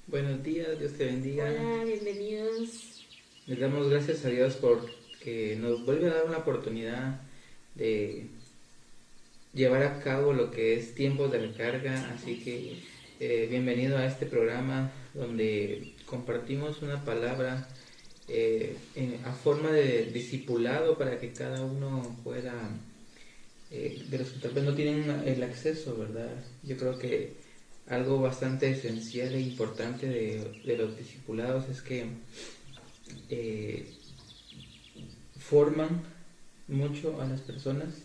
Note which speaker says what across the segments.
Speaker 1: Buenos días, Dios te bendiga.
Speaker 2: Hola, bienvenidos.
Speaker 1: Les damos gracias a Dios por que nos vuelve a dar una oportunidad de llevar a cabo lo que es tiempo de recarga. Así que bienvenido a este programa donde compartimos una palabra a forma de discipulado para que cada uno pueda, de los que tal vez no tienen el acceso, ¿verdad? Yo creo que algo bastante esencial e importante de los discipulados es que forman mucho a las personas,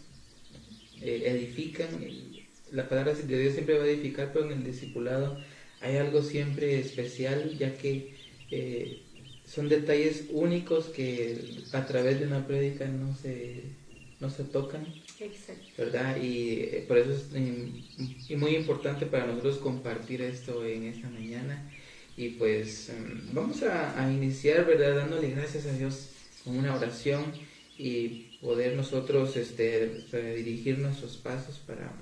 Speaker 1: edifican. La palabra de Dios siempre va a edificar, pero en el discipulado hay algo siempre especial, ya que son detalles únicos que a través de una prédica no se tocan.
Speaker 2: Exacto.
Speaker 1: ¿Verdad? Y por eso es muy importante para nosotros compartir esto en esta mañana. Y pues vamos a iniciar, ¿verdad? Dándole gracias a Dios con una oración y poder nosotros redirigir nuestros pasos para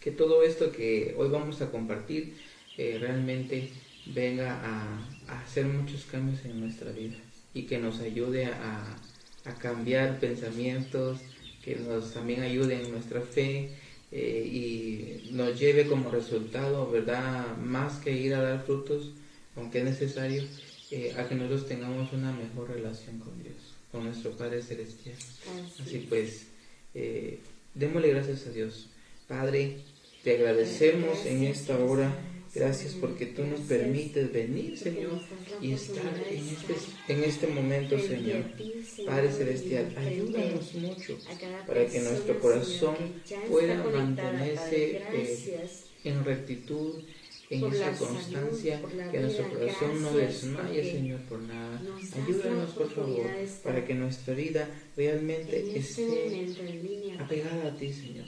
Speaker 1: que todo esto que hoy vamos a compartir realmente venga a hacer muchos cambios en nuestra vida y que nos ayude a cambiar pensamientos, que nos también ayude en nuestra fe y nos lleve como resultado, ¿verdad? Más que ir a dar frutos, aunque es necesario, a que nosotros tengamos una mejor relación con Dios, con nuestro Padre Celestial. Así pues, démosle gracias a Dios. Padre, te agradecemos en esta hora. Gracias porque tú nos permites venir, Señor, y estar en este momento, Señor. Padre Celestial, ayúdanos mucho para que nuestro corazón pueda mantenerse en rectitud, en esa constancia, que nuestro corazón no desmaye, Señor, por nada. Ayúdanos, por favor, para que nuestra vida realmente esté apegada a ti, Señor.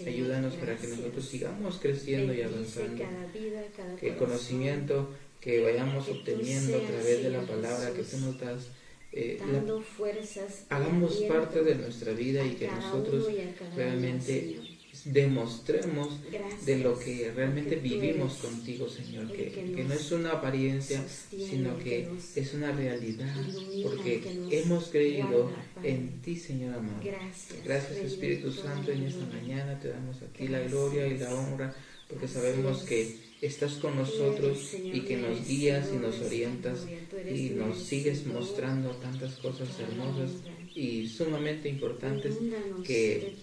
Speaker 1: Ayúdanos para que nosotros sigamos creciendo y avanzando. Que el conocimiento que vayamos obteniendo a través de la palabra que tú nos das, hagamos parte de nuestra vida y que nosotros realmente demostremos de lo que realmente vivimos contigo, Señor, que no es una apariencia, sino que es una realidad, porque hemos creído en ti, Señor amado. Gracias, Espíritu Santo, en esta mañana te damos a ti la gloria y la honra, porque sabemos que estás con nosotros y que nos guías y nos orientas y nos sigues mostrando tantas cosas hermosas y sumamente importantes que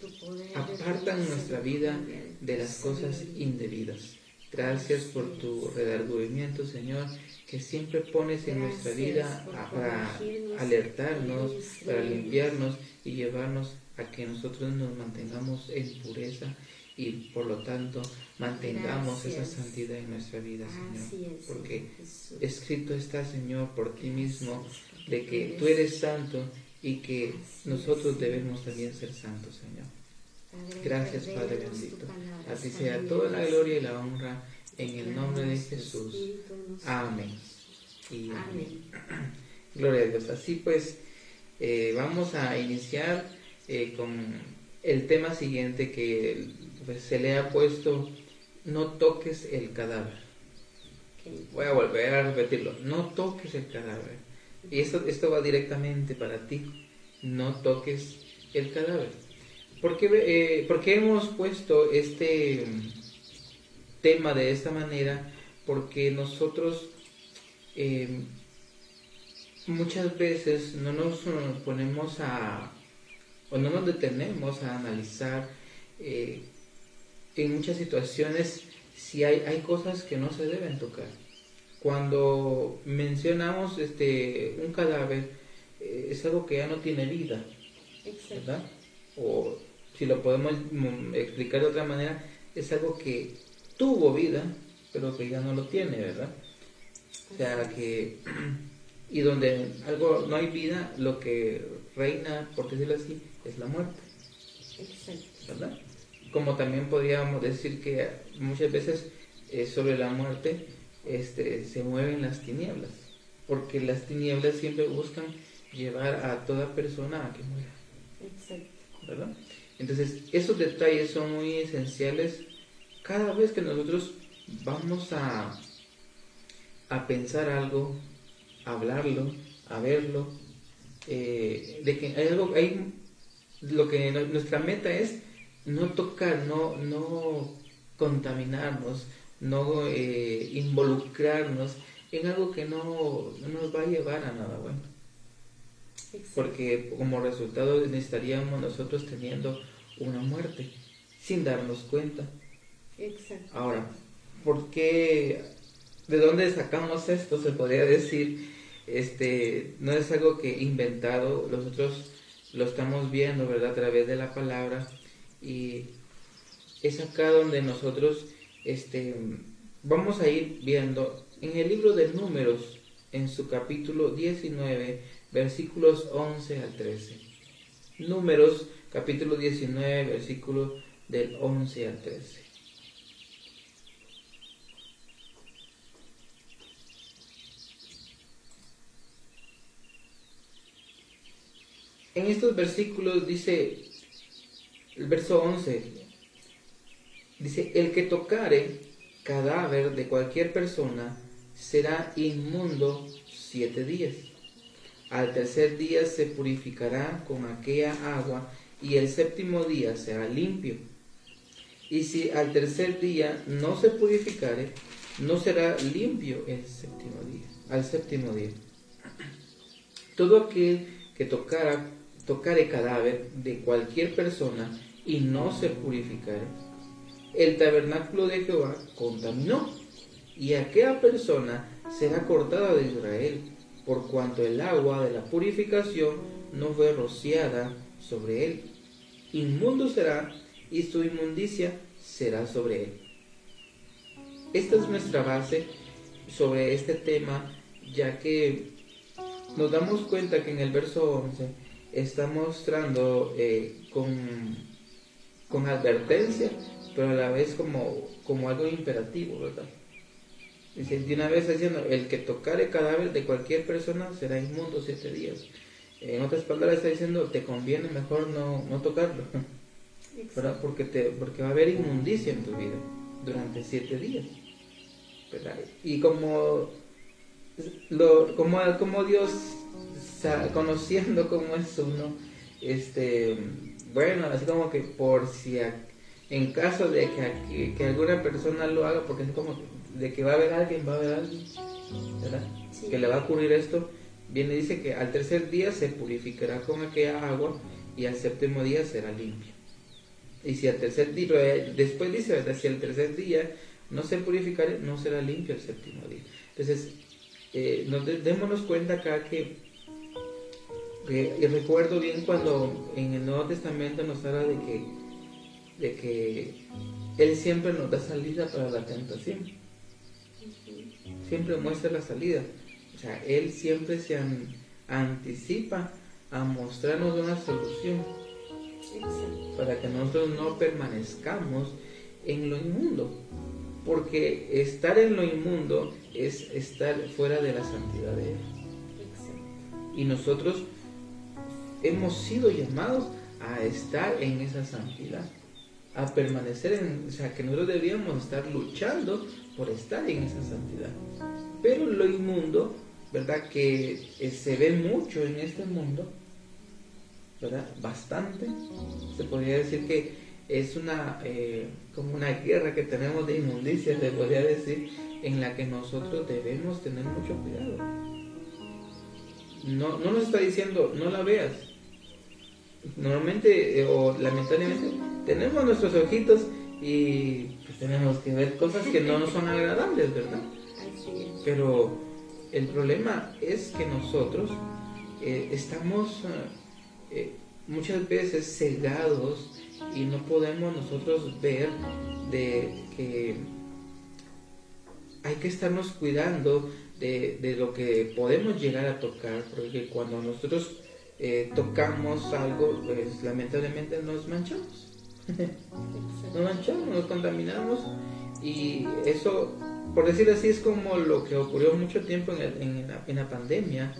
Speaker 1: apartan nuestra vida de las cosas indebidas. Gracias por tu redargüimiento, Señor, que siempre pones en nuestra vida para alertarnos, para limpiarnos y llevarnos a que nosotros nos mantengamos en pureza y por lo tanto mantengamos esa santidad en nuestra vida, Señor, porque escrito está, Señor, por ti mismo, de que tú eres santo y que nosotros debemos también ser santos, Señor. Gracias, Padre bendito. A ti sea toda la gloria y la honra en el nombre de Jesús. Amén. Y amén. Gloria a Dios. Así pues, vamos a iniciar con el tema siguiente que pues, se le ha puesto: no toques el cadáver. Voy a volver a repetirlo: no toques el cadáver. Y esto va directamente para ti: no toques el cadáver. ¿Por qué hemos puesto este tema de esta manera? Porque nosotros muchas veces no nos ponemos o no nos detenemos a analizar en muchas situaciones si hay cosas que no se deben tocar. Cuando mencionamos un cadáver, es algo que ya no tiene vida, ¿verdad? O si lo podemos explicar de otra manera, es algo que tuvo vida, pero que ya no lo tiene, ¿verdad? O sea que, y donde algo no hay vida, lo que reina, por decirlo así, es la muerte, ¿verdad? Como también podríamos decir que muchas veces sobre la muerte se mueven las tinieblas, porque las tinieblas siempre buscan llevar a toda persona a que muera, ¿verdad? Entonces esos detalles son muy esenciales cada vez que nosotros vamos a a pensar algo, a hablarlo, a verlo, de que hay algo, lo que nuestra meta es no tocar, no contaminarnos, no involucrarnos en algo que no nos va a llevar a nada bueno. Exacto. Porque como resultado necesitaríamos nosotros teniendo una muerte sin darnos cuenta.
Speaker 2: Exacto.
Speaker 1: Ahora, ¿por qué? ¿De dónde sacamos esto? Se podría decir, no es algo que inventado, nosotros lo estamos viendo, ¿verdad? A través de la palabra, y es acá donde nosotros vamos a ir viendo en el libro de Números, en su capítulo 19, versículos 11 al 13. Números, capítulo 19, versículos del 11 al 13. En estos versículos dice, el verso 11, dice, el que tocare cadáver de cualquier persona será inmundo 7 días. Al tercer día se purificará con aquella agua y el séptimo día será limpio. Y si al tercer día no se purificare, no será limpio al séptimo día. Todo aquel que tocare cadáver de cualquier persona y no se purificare, el tabernáculo de Jehová contaminó, y aquella persona será cortada de Israel, por cuanto el agua de la purificación no fue rociada sobre él. Inmundo será, y su inmundicia será sobre él. Esta es nuestra base sobre este tema, ya que nos damos cuenta que en el verso 11 está mostrando con advertencia, pero a la vez como algo imperativo, ¿verdad? Dice, de una vez está diciendo, el que tocare cadáver de cualquier persona será inmundo 7 días. En otras palabras está diciendo, te conviene mejor no tocarlo, ¿verdad? Porque va a haber inmundicia en tu vida durante 7 días, ¿verdad? Y como Dios, conociendo cómo es uno, bueno, así como que por si en caso de que alguna persona lo haga, porque es como de que va a haber alguien, ¿verdad? Sí. Que le va a ocurrir esto, viene y dice que al tercer día se purificará con aquella agua y al séptimo día será limpio. Y si al tercer día, después dice, ¿verdad? Si al tercer día no se purificare, no será limpio el séptimo día. Entonces, démonos cuenta acá que recuerdo bien cuando en el Nuevo Testamento nos habla de que Él siempre nos da salida para la tentación. Siempre muestra la salida. O sea, Él siempre se anticipa a mostrarnos una solución para que nosotros no permanezcamos en lo inmundo. Porque estar en lo inmundo es estar fuera de la santidad de Él. Y nosotros hemos sido llamados a estar en esa santidad, a permanecer o sea, que nosotros deberíamos estar luchando por estar en esa santidad. Pero lo inmundo, ¿verdad? Que se ve mucho en este mundo, ¿verdad? Bastante. Se podría decir que es como una guerra que tenemos de inmundicia, se podría decir, en la que nosotros debemos tener mucho cuidado. No nos está diciendo, no la veas. Normalmente, o lamentablemente, tenemos nuestros ojitos y pues tenemos que ver cosas que no nos son agradables, ¿verdad? Pero el problema es que nosotros estamos muchas veces cegados y no podemos nosotros ver de que hay que estarnos cuidando de lo que podemos llegar a tocar, porque cuando nosotros tocamos algo, pues lamentablemente nos manchamos. Nos manchamos, nos contaminamos, y eso, por decir así, es como lo que ocurrió mucho tiempo en la pandemia,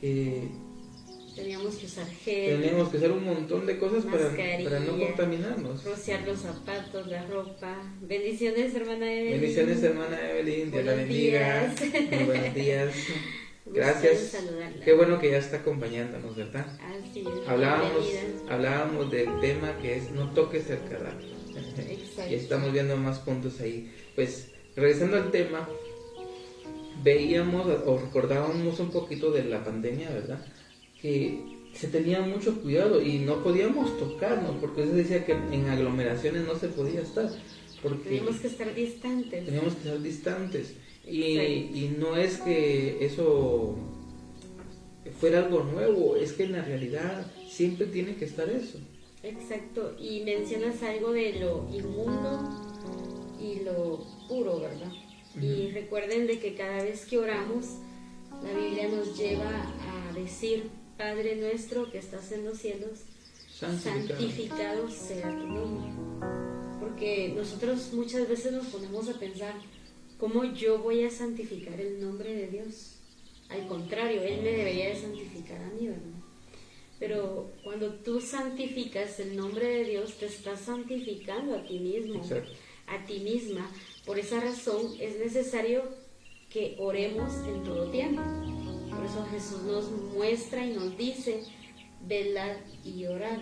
Speaker 1: que
Speaker 2: Teníamos que usar gel.
Speaker 1: Teníamos que usar un montón de cosas para no contaminarnos.
Speaker 2: Rociar los zapatos, la ropa. Bendiciones, hermana Evelyn.
Speaker 1: Bendiciones, hermana Evelyn. Dios la bendiga. Muy buenos días. Gracias. Qué bueno que ya está acompañándonos, ¿verdad?
Speaker 2: Así es.
Speaker 1: Hablábamos del tema que es no toques el cadáver.
Speaker 2: Exacto.
Speaker 1: Y estamos viendo más puntos ahí. Pues, regresando al tema, veíamos o recordábamos un poquito de la pandemia, ¿verdad? Que se tenía mucho cuidado y no podíamos tocarnos, porque se decía que en aglomeraciones no se podía estar. Porque
Speaker 2: teníamos que estar distantes.
Speaker 1: Y no es que eso fuera algo nuevo, es que en la realidad siempre tiene que estar eso.
Speaker 2: Exacto, y mencionas algo de lo inmundo y lo puro, ¿verdad? Y recuerden de que cada vez que oramos, la Biblia nos lleva a decir: Padre nuestro que estás en los cielos, santificado sea tu nombre. Porque nosotros muchas veces nos ponemos a pensar: ¿cómo yo voy a santificar el nombre de Dios? Al contrario, Él me debería de santificar a mí, ¿verdad? Pero cuando tú santificas el nombre de Dios, te estás santificando a ti mismo.
Speaker 1: Exacto.
Speaker 2: A ti misma. Por esa razón es necesario que oremos en todo tiempo. Por eso Jesús nos muestra y nos dice: velad y orad,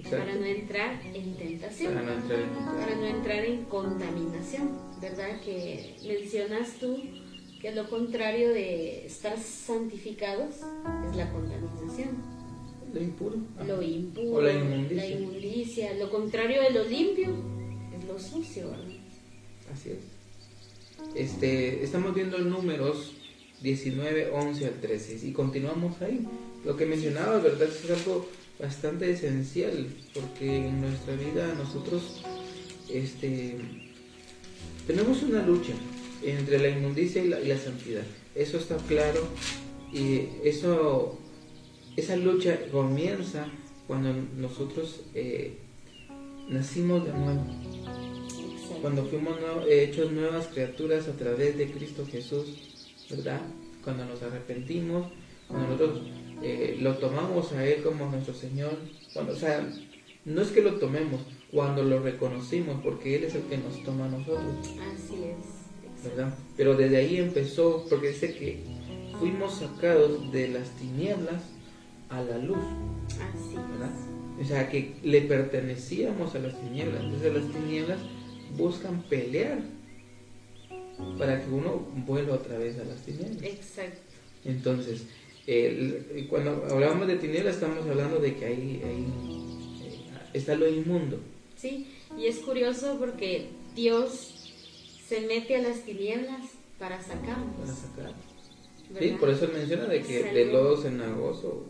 Speaker 2: para no entrar en tentación, para no entrar en contaminación, ¿verdad? Que mencionas tú que lo contrario de estar santificados es la contaminación.
Speaker 1: Lo impuro.
Speaker 2: Lo impuro,
Speaker 1: o la
Speaker 2: inmundicia. Lo contrario de lo limpio es lo sucio, ¿verdad?
Speaker 1: Así es. Estamos viendo Números 19, 11 al 13 y continuamos ahí. Lo que mencionaba, ¿verdad? Es algo bastante esencial, porque en nuestra vida nosotros tenemos una lucha entre la inmundicia y la santidad. Eso está claro, y esa lucha comienza cuando nosotros nacimos de nuevo.
Speaker 2: Exacto.
Speaker 1: Cuando fuimos hechos nuevas criaturas a través de Cristo Jesús, ¿verdad? Cuando nos arrepentimos, cuando nosotros lo tomamos a Él como nuestro Señor, no es que lo tomemos, cuando lo reconocimos, porque Él es el que nos toma a nosotros.
Speaker 2: Así es.
Speaker 1: ¿Verdad? Pero desde ahí empezó, porque dice que fuimos sacados de las tinieblas a la luz.
Speaker 2: Así
Speaker 1: ¿verdad? O sea, que le pertenecíamos a las tinieblas. Entonces las tinieblas buscan pelear para que uno vuelva otra vez a las tinieblas.
Speaker 2: Exacto.
Speaker 1: Entonces, cuando hablamos de tinieblas estamos hablando de que ahí está lo inmundo.
Speaker 2: Sí, y es curioso porque Dios se mete a las tinieblas para sacarnos.
Speaker 1: Sí, por eso menciona de que de lodo cenagoso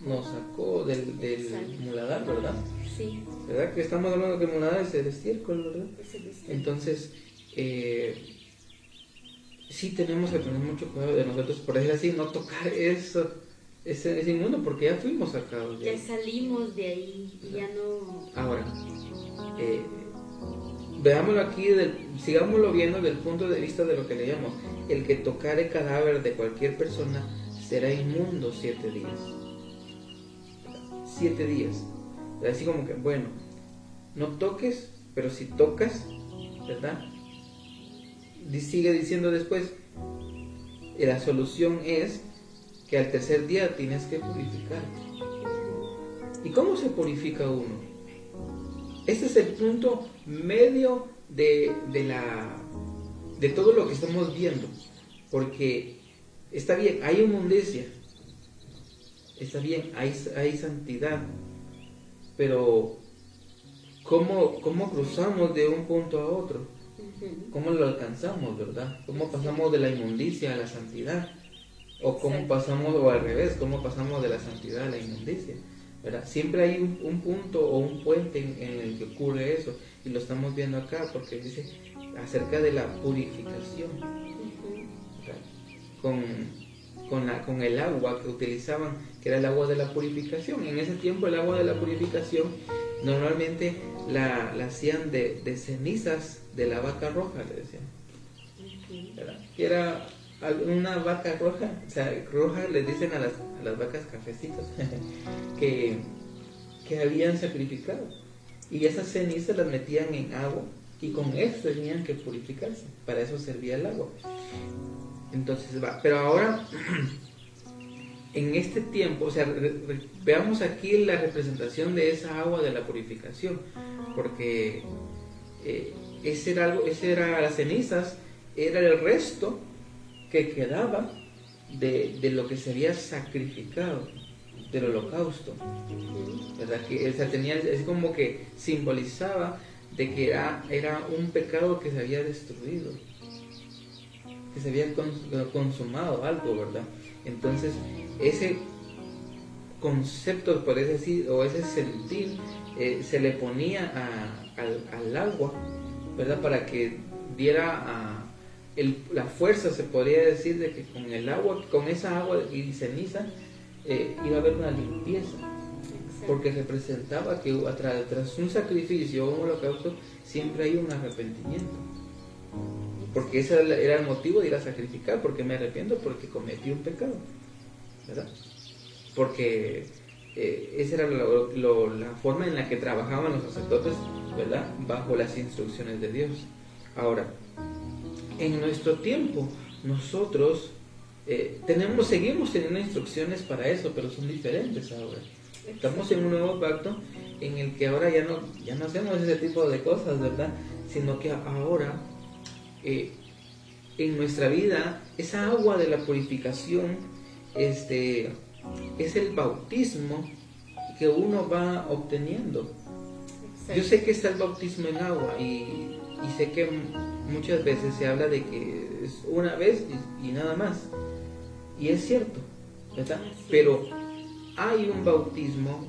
Speaker 2: nos
Speaker 1: sacó del muladar, ¿verdad?
Speaker 2: Sí.
Speaker 1: ¿Verdad? Que estamos hablando que el muladar es el estiércol, ¿verdad? Entonces, sí tenemos que tener mucho cuidado de nosotros, por decir así, no tocar eso, ese inmundo, porque ya fuimos sacados de ahí.
Speaker 2: Ya salimos de ahí y ya no...
Speaker 1: Ahora, veámoslo aquí, sigámoslo viendo desde el punto de vista de lo que leíamos. El que tocare cadáver de cualquier persona será inmundo 7 días. 7 días. Así como que, bueno, no toques, pero si tocas, ¿verdad? Sigue diciendo después, la solución es que al tercer día tienes que purificarte. ¿Y cómo se purifica uno? Este es el punto medio de todo lo que estamos viendo, porque está bien, hay inmundicia, está bien, hay santidad, pero ¿cómo cruzamos de un punto a otro? ¿Cómo lo alcanzamos, verdad? ¿Cómo pasamos de la inmundicia a la santidad? ¿O cómo pasamos, o al revés, cómo pasamos de la santidad a la inmundicia? ¿Verdad? Siempre hay un punto o un puente en el que ocurre eso, y lo estamos viendo acá porque dice acerca de la purificación, con el agua que utilizaban, que era el agua de la purificación. En ese tiempo el agua de la purificación normalmente la hacían de cenizas de la vaca roja, le decían, ¿verdad? Que era una vaca roja, o sea, roja les dicen a las vacas cafecitas, que habían sacrificado. Y esas cenizas las metían en agua y con eso tenían que purificarse. Para eso servía el agua. Entonces va. Pero ahora, en este tiempo, o sea, veamos aquí la representación de esa agua de la purificación. Porque ese era las cenizas, era el resto que quedaba de lo que se había sacrificado, del holocausto, ¿verdad? Que es como que simbolizaba de que era un pecado que se había destruido, que se había consumado algo, ¿verdad? Entonces ese concepto, por decir, o ese sentir, se le ponía al agua, ¿verdad? Para que diera la fuerza, se podría decir, de que con el agua, con esa agua y ceniza, iba a haber una limpieza. Exacto. Porque representaba que tras un sacrificio o un holocausto siempre hay un arrepentimiento, porque ese era el motivo de ir a sacrificar. Porque me arrepiento porque cometí un pecado, ¿verdad? Porque esa era la forma en la que trabajaban los sacerdotes, ¿verdad? Bajo las instrucciones de Dios. Ahora, en nuestro tiempo nosotros seguimos teniendo instrucciones para eso, pero son diferentes ahora. Estamos en un nuevo pacto en el que ahora ya no hacemos ese tipo de cosas, ¿verdad? Sino que ahora en nuestra vida esa agua de la purificación es el bautismo que uno va obteniendo. Exacto. Yo sé que está el bautismo en agua y sé que muchas veces se habla de que es una vez y nada más. Y es cierto, ¿verdad? Pero hay un bautismo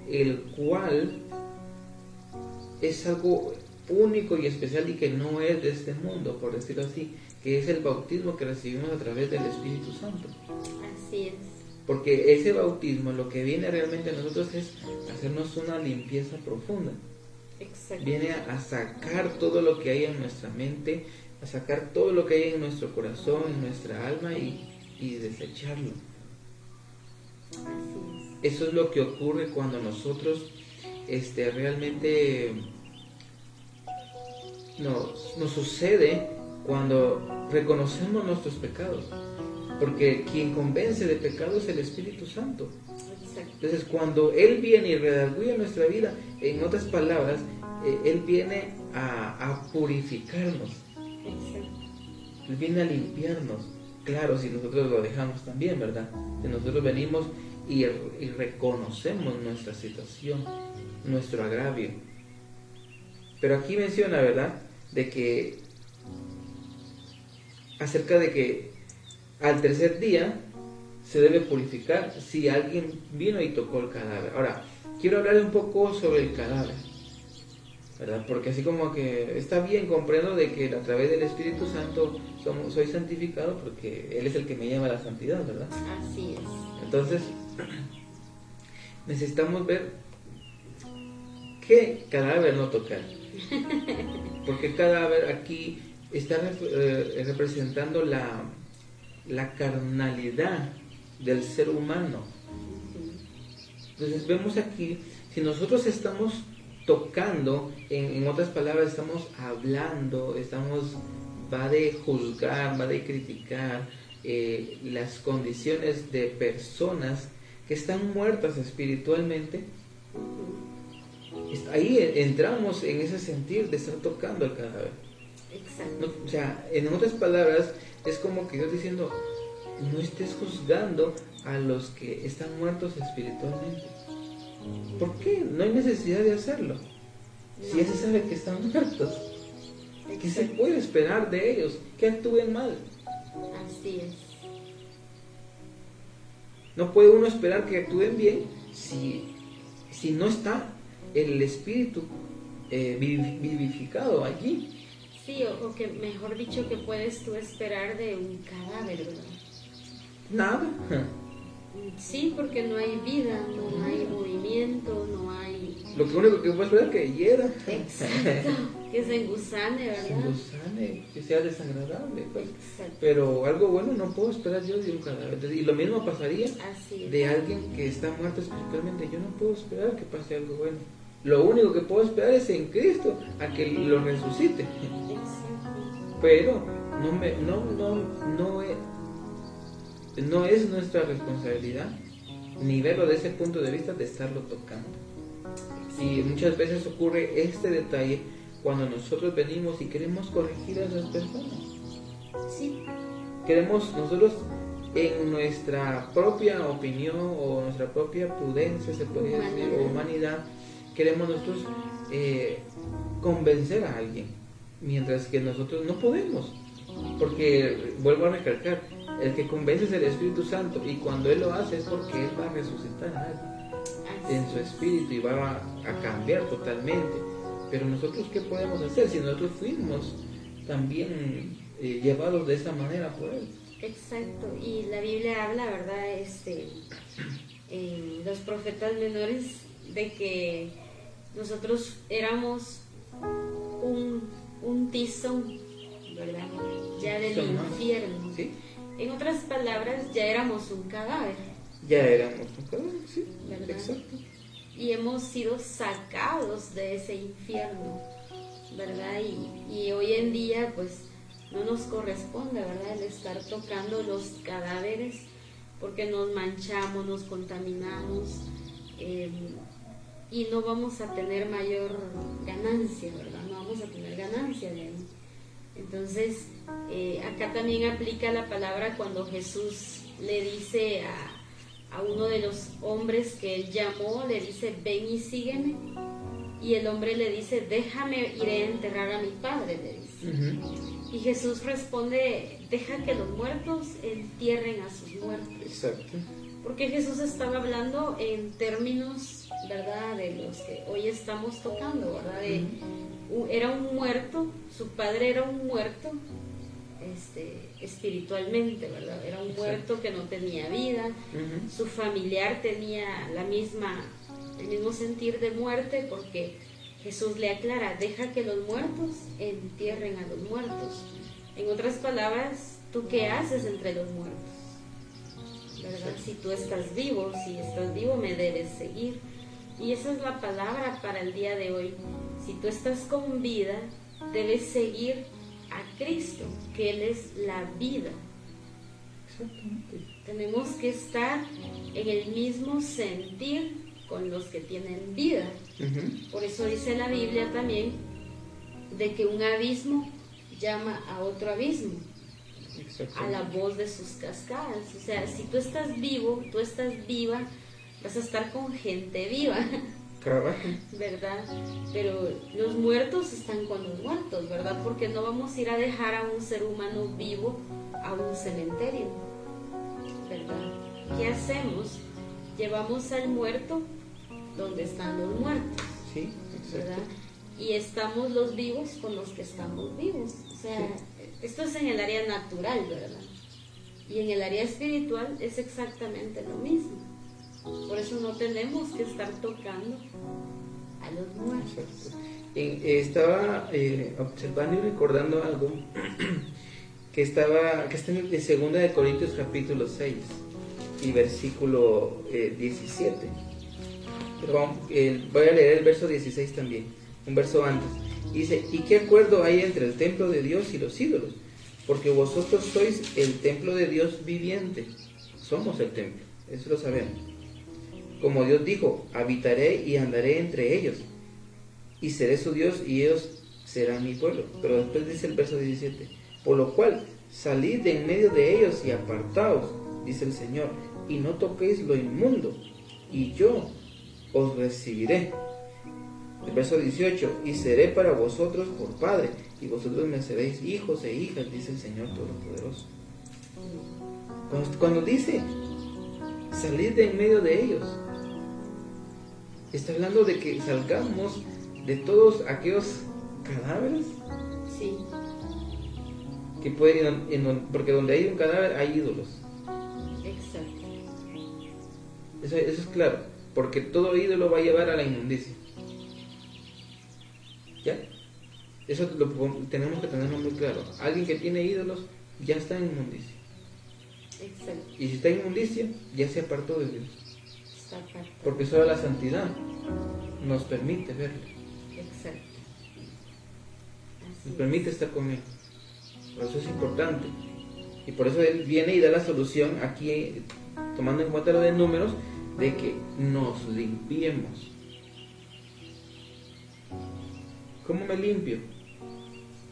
Speaker 1: el cual es algo único y especial y que no es de este mundo, por decirlo así, que es el bautismo que recibimos a través del Espíritu Santo.
Speaker 2: Así es.
Speaker 1: Porque ese bautismo lo que viene realmente a nosotros es hacernos una limpieza profunda. Exacto. Viene a sacar todo lo que hay en nuestra mente, a sacar todo lo que hay en nuestro corazón, en nuestra alma y desecharlo.
Speaker 2: Así es.
Speaker 1: Eso es lo que ocurre cuando nosotros realmente nos sucede cuando reconocemos nuestros pecados. Porque quien convence de pecado es el Espíritu Santo. Exacto. Entonces cuando Él viene y redarguye nuestra vida, en otras palabras, Él viene a purificarnos. Exacto. Él viene a limpiarnos. Claro, si nosotros lo dejamos también, ¿verdad? Si nosotros venimos y reconocemos nuestra situación, nuestro agravio. Pero aquí menciona, ¿verdad? De que acerca de que al tercer día se debe purificar si alguien vino y tocó el cadáver. Ahora, quiero hablar un poco sobre el cadáver, ¿verdad? Porque así como que está bien, comprendo de que a través del Espíritu Santo soy santificado porque Él es el que me llama a la santidad, ¿verdad?
Speaker 2: Así es.
Speaker 1: Entonces, necesitamos ver qué cadáver no tocar. Porque el cadáver aquí está representando la carnalidad del ser humano. Entonces vemos aquí, si nosotros estamos tocando, en otras palabras, estamos hablando, va de juzgar, va de criticar las condiciones de personas que están muertas espiritualmente. Ahí entramos en ese sentir de estar tocando el cadáver.
Speaker 2: Exacto.
Speaker 1: O sea, en otras palabras, es como que Dios diciendo, no estés juzgando a los que están muertos espiritualmente. ¿Por qué? No hay necesidad de hacerlo. No. Si ya se sabe que están muertos, exacto. ¿Qué se puede esperar de ellos? Que actúen mal.
Speaker 2: Así es.
Speaker 1: No puede uno esperar que actúen bien si no está el espíritu vivificado allí.
Speaker 2: Sí, o que mejor dicho, que puedes tú esperar de un cadáver, ¿verdad?
Speaker 1: Nada.
Speaker 2: Sí, porque no hay vida, no hay movimiento, no hay...
Speaker 1: Lo único que puedes esperar es que hiera.
Speaker 2: Exacto, Que se engusane, ¿verdad?
Speaker 1: Se engusane, que sea desagradable. Pues. Pero algo bueno no puedo esperar yo de un cadáver. Y lo mismo pasaría de alguien que está muerto espiritualmente. Yo no puedo esperar que pase algo bueno. Lo único que puedo esperar es en Cristo, a que lo resucite. Pero no es nuestra responsabilidad ni verlo desde ese punto de vista de estarlo tocando. Y muchas veces ocurre este detalle cuando nosotros venimos y queremos corregir a esas personas.
Speaker 2: Sí.
Speaker 1: Queremos nosotros, en nuestra propia opinión o nuestra propia prudencia, se podría decir, o humanidad, queremos nosotros convencer a alguien, mientras que nosotros no podemos. Porque, vuelvo a recalcar, el que convence es el Espíritu Santo, y cuando Él lo hace es porque Él va a resucitar a alguien en su espíritu y va a cambiar totalmente. Pero nosotros, ¿qué podemos hacer si nosotros fuimos también llevados de esa manera por Él?
Speaker 2: Exacto, y la Biblia habla, ¿verdad? Los profetas menores, de que nosotros éramos un tizón, ¿verdad? Ya del infierno.
Speaker 1: ¿Sí?
Speaker 2: En otras palabras, ya éramos un cadáver.
Speaker 1: Ya éramos un cadáver, sí.
Speaker 2: ¿Verdad?
Speaker 1: Exacto.
Speaker 2: Y hemos sido sacados de ese infierno, ¿verdad? Y hoy en día, pues, no nos corresponde, ¿verdad?, el estar tocando los cadáveres, porque nos manchamos, nos contaminamos, y no vamos a tener mayor ganancia, ¿verdad? No vamos a tener ganancia de ahí. Entonces, acá también aplica la palabra cuando Jesús le dice a uno de los hombres que él llamó, le dice, ven y sígueme. Y el hombre le dice, déjame, iré a enterrar a mi padre, le dice. Y Jesús responde, deja que los muertos entierren a sus muertos.
Speaker 1: Exacto.
Speaker 2: Porque Jesús estaba hablando en términos, ¿verdad?, de los que hoy estamos tocando, ¿verdad? Era un muerto, su padre era un muerto espiritualmente, ¿verdad? Era un muerto que no tenía vida, su familiar tenía el mismo sentir de muerte, porque Jesús le aclara, deja que los muertos entierren a los muertos. En otras palabras, ¿tú qué haces entre los muertos? ¿Verdad? Si tú estás vivo, me debes seguir. Y esa es la palabra para el día de hoy. Si tú estás con vida, debes seguir a Cristo, que Él es la vida.
Speaker 1: Exactamente.
Speaker 2: Tenemos que estar en el mismo sentir con los que tienen vida. Por eso dice la Biblia también de que un abismo llama a otro abismo, a la voz de sus cascadas. O sea, si tú estás vivo, tú estás viva, vas a estar con gente viva, ¿verdad? Pero los muertos están con los muertos, ¿verdad? Porque no vamos a ir a dejar a un ser humano vivo a un cementerio, ¿verdad? ¿Qué hacemos? Llevamos al muerto donde están los muertos,
Speaker 1: sí,
Speaker 2: ¿verdad? Y estamos los vivos con los que estamos vivos. O sea, esto es en el área natural, ¿verdad? Y en el área espiritual es exactamente lo mismo. Por eso no tenemos que estar tocando a los muertos.
Speaker 1: Estaba observando y recordando algo que está en 2 de Corintios capítulo 6 y versículo 17. Pero voy a leer el verso 16 también, un verso antes. Dice, ¿y qué acuerdo hay entre el templo de Dios y los ídolos? Porque vosotros sois el templo de Dios viviente. Somos el templo, eso lo sabemos. Como Dios dijo, habitaré y andaré entre ellos, y seré su Dios y ellos serán mi pueblo. Pero después dice el verso 17, por lo cual salid de en medio de ellos y apartaos, dice el Señor, y no toquéis lo inmundo, y yo os recibiré. El verso 18, y seré para vosotros por Padre, y vosotros me seréis hijos e hijas, dice el Señor Todopoderoso. Cuando dice, salid de en medio de ellos, está hablando de que salgamos de todos aquellos cadáveres.
Speaker 2: Sí.
Speaker 1: Que pueden, porque donde hay un cadáver hay ídolos.
Speaker 2: Exacto.
Speaker 1: Eso es claro, porque todo ídolo va a llevar a la inmundicia. ¿Ya? Eso tenemos que tenerlo muy claro. Alguien que tiene ídolos ya está en inmundicia.
Speaker 2: Exacto.
Speaker 1: Y si está en inmundicia, ya se apartó de Dios.
Speaker 2: Está apartado.
Speaker 1: Porque solo la santidad nos permite verle.
Speaker 2: Exacto.
Speaker 1: Nos permite estar con Él. Por eso es importante. Y por eso Él viene y da la solución aquí, tomando en cuenta lo de Números, de que nos limpiemos. ¿Cómo me limpio?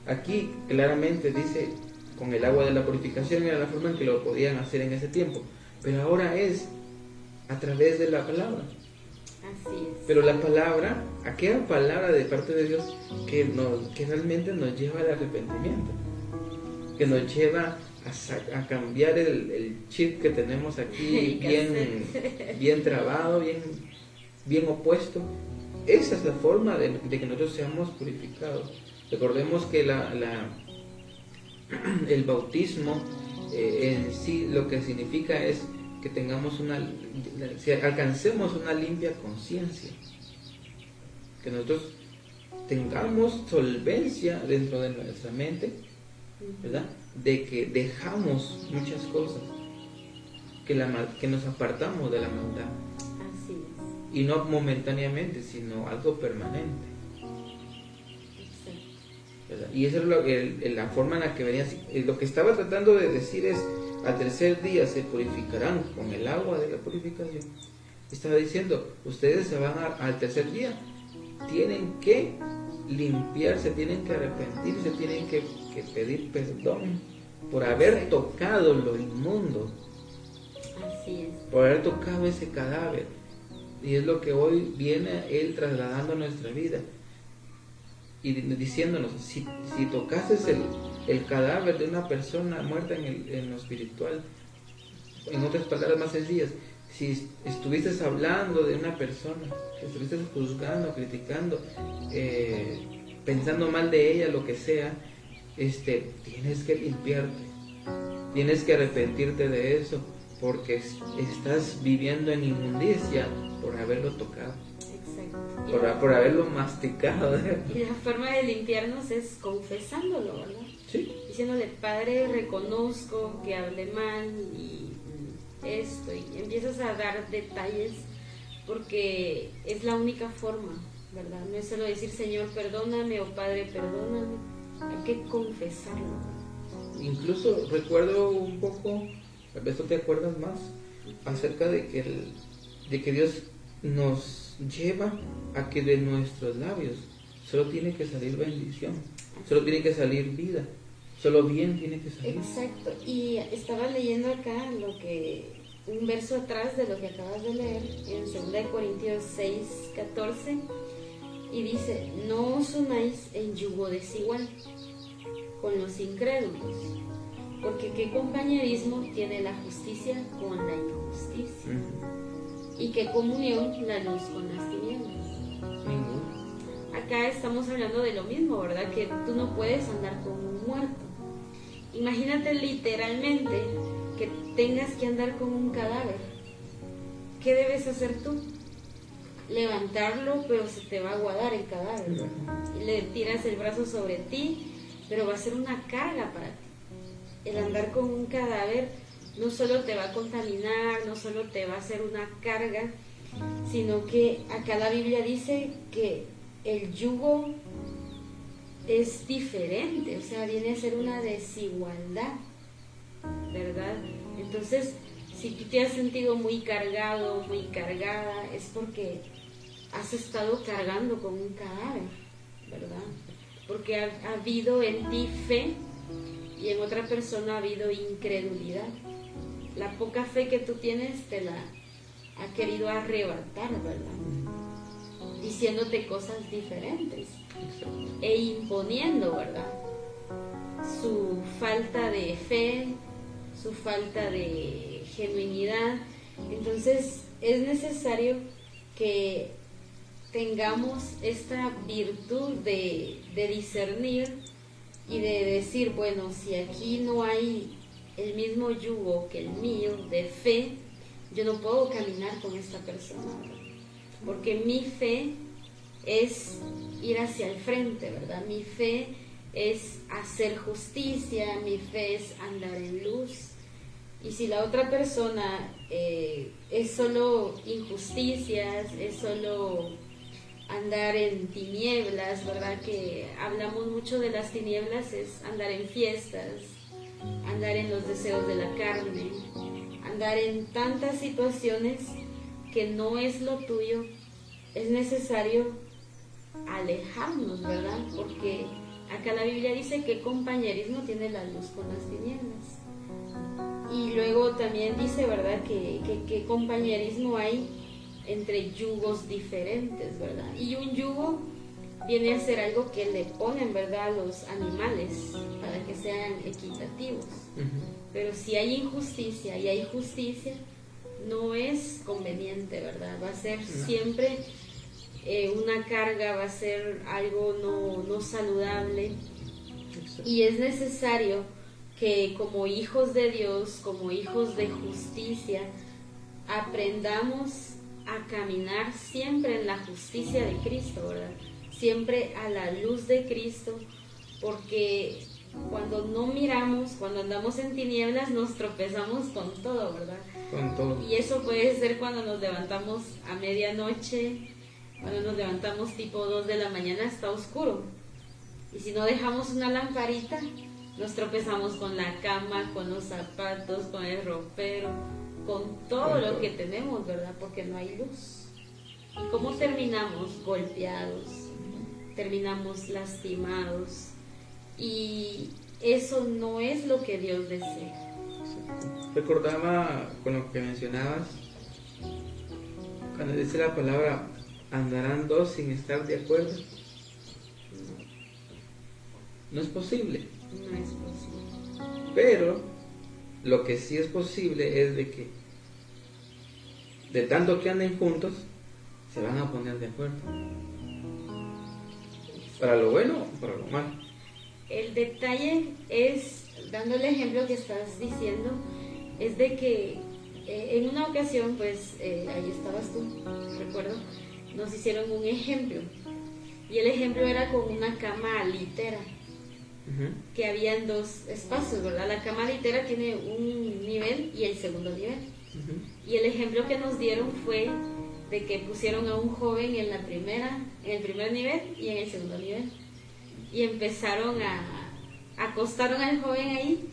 Speaker 1: Aquí claramente dice, con el agua de la purificación era la forma en que lo podían hacer en ese tiempo. Pero ahora es a través de la palabra.
Speaker 2: Así es.
Speaker 1: Pero la palabra, aquella palabra de parte de Dios que realmente nos lleva al arrepentimiento, que nos lleva a cambiar el chip que tenemos aquí bien trabado, bien opuesto. Esa es la forma de que nosotros seamos purificados. Recordemos que el bautismo en sí lo que significa es que alcancemos una limpia conciencia, que nosotros tengamos solvencia dentro de nuestra mente, ¿verdad? De que dejamos muchas cosas, que nos apartamos de la maldad.
Speaker 2: Así es.
Speaker 1: Y no momentáneamente, sino algo permanente. ¿Verdad? Y esa es la forma en la que venía. Lo que estaba tratando de decir es, al tercer día se purificarán con el agua de la purificación. Estaba diciendo, ustedes se van al tercer día, tienen que limpiarse, tienen que arrepentirse, tienen que pedir perdón por haber tocado lo inmundo.
Speaker 2: Así es.
Speaker 1: Por haber tocado ese cadáver. Y es lo que hoy viene Él trasladando a nuestra vida. Y diciéndonos, si tocases el cadáver de una persona muerta en lo espiritual, en otras palabras más sencillas, si estuvieses hablando de una persona, si estuvieses juzgando, criticando, pensando mal de ella, lo que sea, tienes que limpiarte, tienes que arrepentirte de eso, porque estás viviendo en inmundicia por haberlo tocado. Por haberlo masticado.
Speaker 2: Y la forma de limpiarnos es confesándolo, ¿verdad?
Speaker 1: Sí.
Speaker 2: Diciéndole, Padre, reconozco que hablé mal y esto, y empiezas a dar detalles porque es la única forma, ¿verdad? No es solo decir, Señor, perdóname, o Padre, perdóname, hay que confesarlo.
Speaker 1: Incluso recuerdo un poco, tal vez tú te acuerdas más, acerca de que Dios nos lleva a que de nuestros labios solo tiene que salir bendición, solo tiene que salir vida, solo bien tiene que salir.
Speaker 2: Exacto. Y estaba leyendo acá un verso atrás de lo que acabas de leer, en 2 Corintios 6:14, y dice, no os unáis en yugo desigual con los incrédulos, porque qué compañerismo tiene la justicia con la injusticia. ¿Y qué comunión la luz con las tinieblas? Acá estamos hablando de lo mismo, ¿verdad? Que tú no puedes andar con un muerto. Imagínate literalmente que tengas que andar con un cadáver. ¿Qué debes hacer tú? Levantarlo, pero se te va a aguadar el cadáver, ¿verdad? Y le tiras el brazo sobre ti, pero va a ser una carga para ti. El andar con un cadáver no solo te va a contaminar, no solo te va a hacer una carga, sino que acá la Biblia dice que el yugo es diferente, o sea, viene a ser una desigualdad, ¿verdad? Entonces, si tú te has sentido muy cargado, muy cargada, es porque has estado cargando con un cadáver, ¿verdad? Porque ha habido en ti fe y en otra persona ha habido incredulidad. La poca fe que tú tienes te la ha querido arrebatar, ¿verdad? Diciéndote cosas diferentes e imponiendo, ¿verdad? Su falta de fe, su falta de genuinidad. Entonces es necesario que tengamos esta virtud de discernir y de decir, bueno, si aquí no hay el mismo yugo que el mío de fe, yo no puedo caminar con esta persona, porque mi fe es ir hacia el frente, ¿verdad? Mi fe es hacer justicia, mi fe es andar en luz. Y si la otra persona es solo injusticias, es solo andar en tinieblas, ¿verdad? Que hablamos mucho de las tinieblas, es andar en fiestas, andar en los deseos de la carne, andar en tantas situaciones que no es lo tuyo. Es necesario alejarnos, ¿verdad? Porque acá la Biblia dice que compañerismo tiene la luz con las tinieblas. Y luego también dice, ¿verdad?, que compañerismo hay entre yugos diferentes, ¿verdad? Y un yugo viene a ser algo que le ponen, ¿verdad?, a los animales para que sean equitativos. Pero si hay injusticia y hay justicia, no es conveniente, ¿verdad? Va a ser siempre una carga, va a ser algo no saludable. Y es necesario que como hijos de Dios, como hijos de justicia, aprendamos a caminar siempre en la justicia de Cristo, ¿verdad? Siempre a la luz de Cristo, porque cuando no miramos, cuando andamos en tinieblas, nos tropezamos con todo, ¿verdad?
Speaker 1: Con todo.
Speaker 2: Y eso puede ser cuando nos levantamos a medianoche, cuando nos levantamos tipo 2 de la mañana, está oscuro. Y si no dejamos una lamparita, nos tropezamos con la cama, con los zapatos, con el ropero, con todo lo que tenemos, ¿verdad? Porque no hay luz. ¿Y cómo terminamos? Golpeados, terminamos lastimados. Y eso no es lo que Dios desea.
Speaker 1: Recordaba con lo que mencionabas, cuando dice la palabra, andarán dos sin estar de acuerdo. No es posible.
Speaker 2: No es posible.
Speaker 1: Pero lo que sí es posible es de que de tanto que anden juntos, se van a poner de acuerdo. Para lo bueno o para lo malo.
Speaker 2: El detalle es, dando el ejemplo que estás diciendo, es de que en una ocasión, pues ahí estabas tú, recuerdo, nos hicieron un ejemplo. Y el ejemplo era con una cama litera. Que habían dos espacios, ¿verdad? La cama litera tiene un nivel y el segundo nivel. Y el ejemplo que nos dieron fue de que pusieron a un joven en el primer nivel y en el segundo nivel. Y empezaron acostaron al joven ahí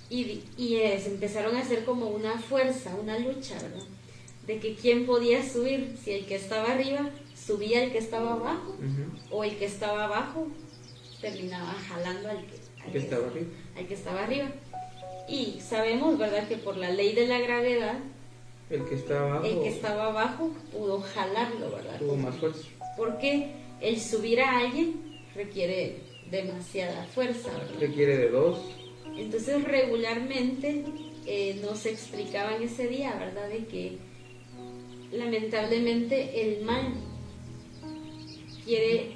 Speaker 2: y empezaron a hacer como una fuerza, una lucha, ¿verdad? De que quién podía subir, si el que estaba arriba subía al que estaba abajo, o el que estaba abajo terminaba jalando al que estaba arriba. Y sabemos, ¿verdad?, que por la ley de la gravedad, el que estaba abajo pudo jalarlo, ¿verdad?
Speaker 1: Tuvo más fuerza.
Speaker 2: Porque el subir a alguien requiere demasiada fuerza, ¿verdad?
Speaker 1: Requiere de dos.
Speaker 2: Entonces regularmente nos explicaban ese día, ¿verdad?, de que lamentablemente el mal quiere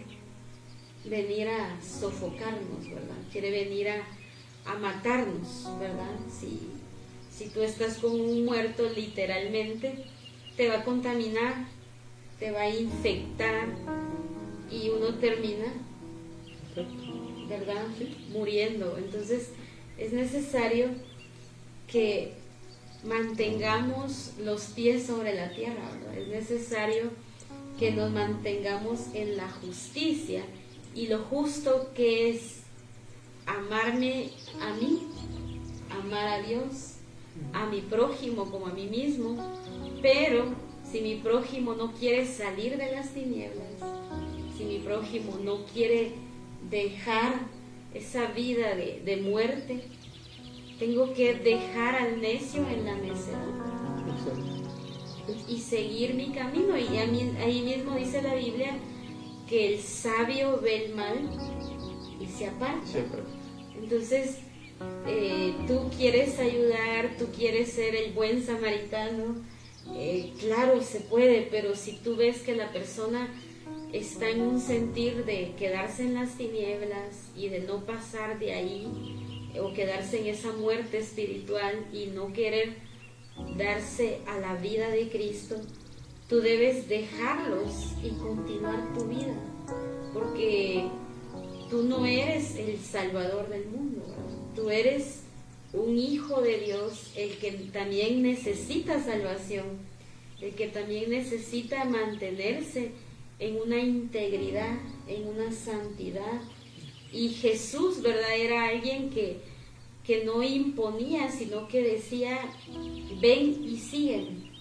Speaker 2: venir a sofocarnos, ¿verdad? Quiere venir a matarnos, ¿verdad? Si tú estás con un muerto, literalmente te va a contaminar, te va a infectar y uno termina, ¿verdad?, muriendo. Entonces es necesario que mantengamos los pies sobre la tierra, ¿verdad? Es necesario que nos mantengamos en la justicia. Y lo justo que es amarme a mí, amar a Dios, a mi prójimo como a mí mismo. Pero si mi prójimo no quiere salir de las tinieblas, si mi prójimo no quiere dejar esa vida de muerte, tengo que dejar al necio en la necedad y seguir mi camino. Y ahí mismo dice la Biblia que el sabio ve el mal y se aparta. Entonces, tú quieres ayudar, tú quieres ser el buen samaritano, claro, se puede, pero si tú ves que la persona está en un sentir de quedarse en las tinieblas y de no pasar de ahí, o quedarse en esa muerte espiritual y no querer darse a la vida de Cristo, tú debes dejarlos y continuar tu vida, porque tú no eres el salvador del mundo, ¿verdad? Tú eres un hijo de Dios, el que también necesita salvación, el que también necesita mantenerse en una integridad, en una santidad. Y Jesús, ¿verdad? Era alguien que no imponía, sino que decía, ven y sígueme,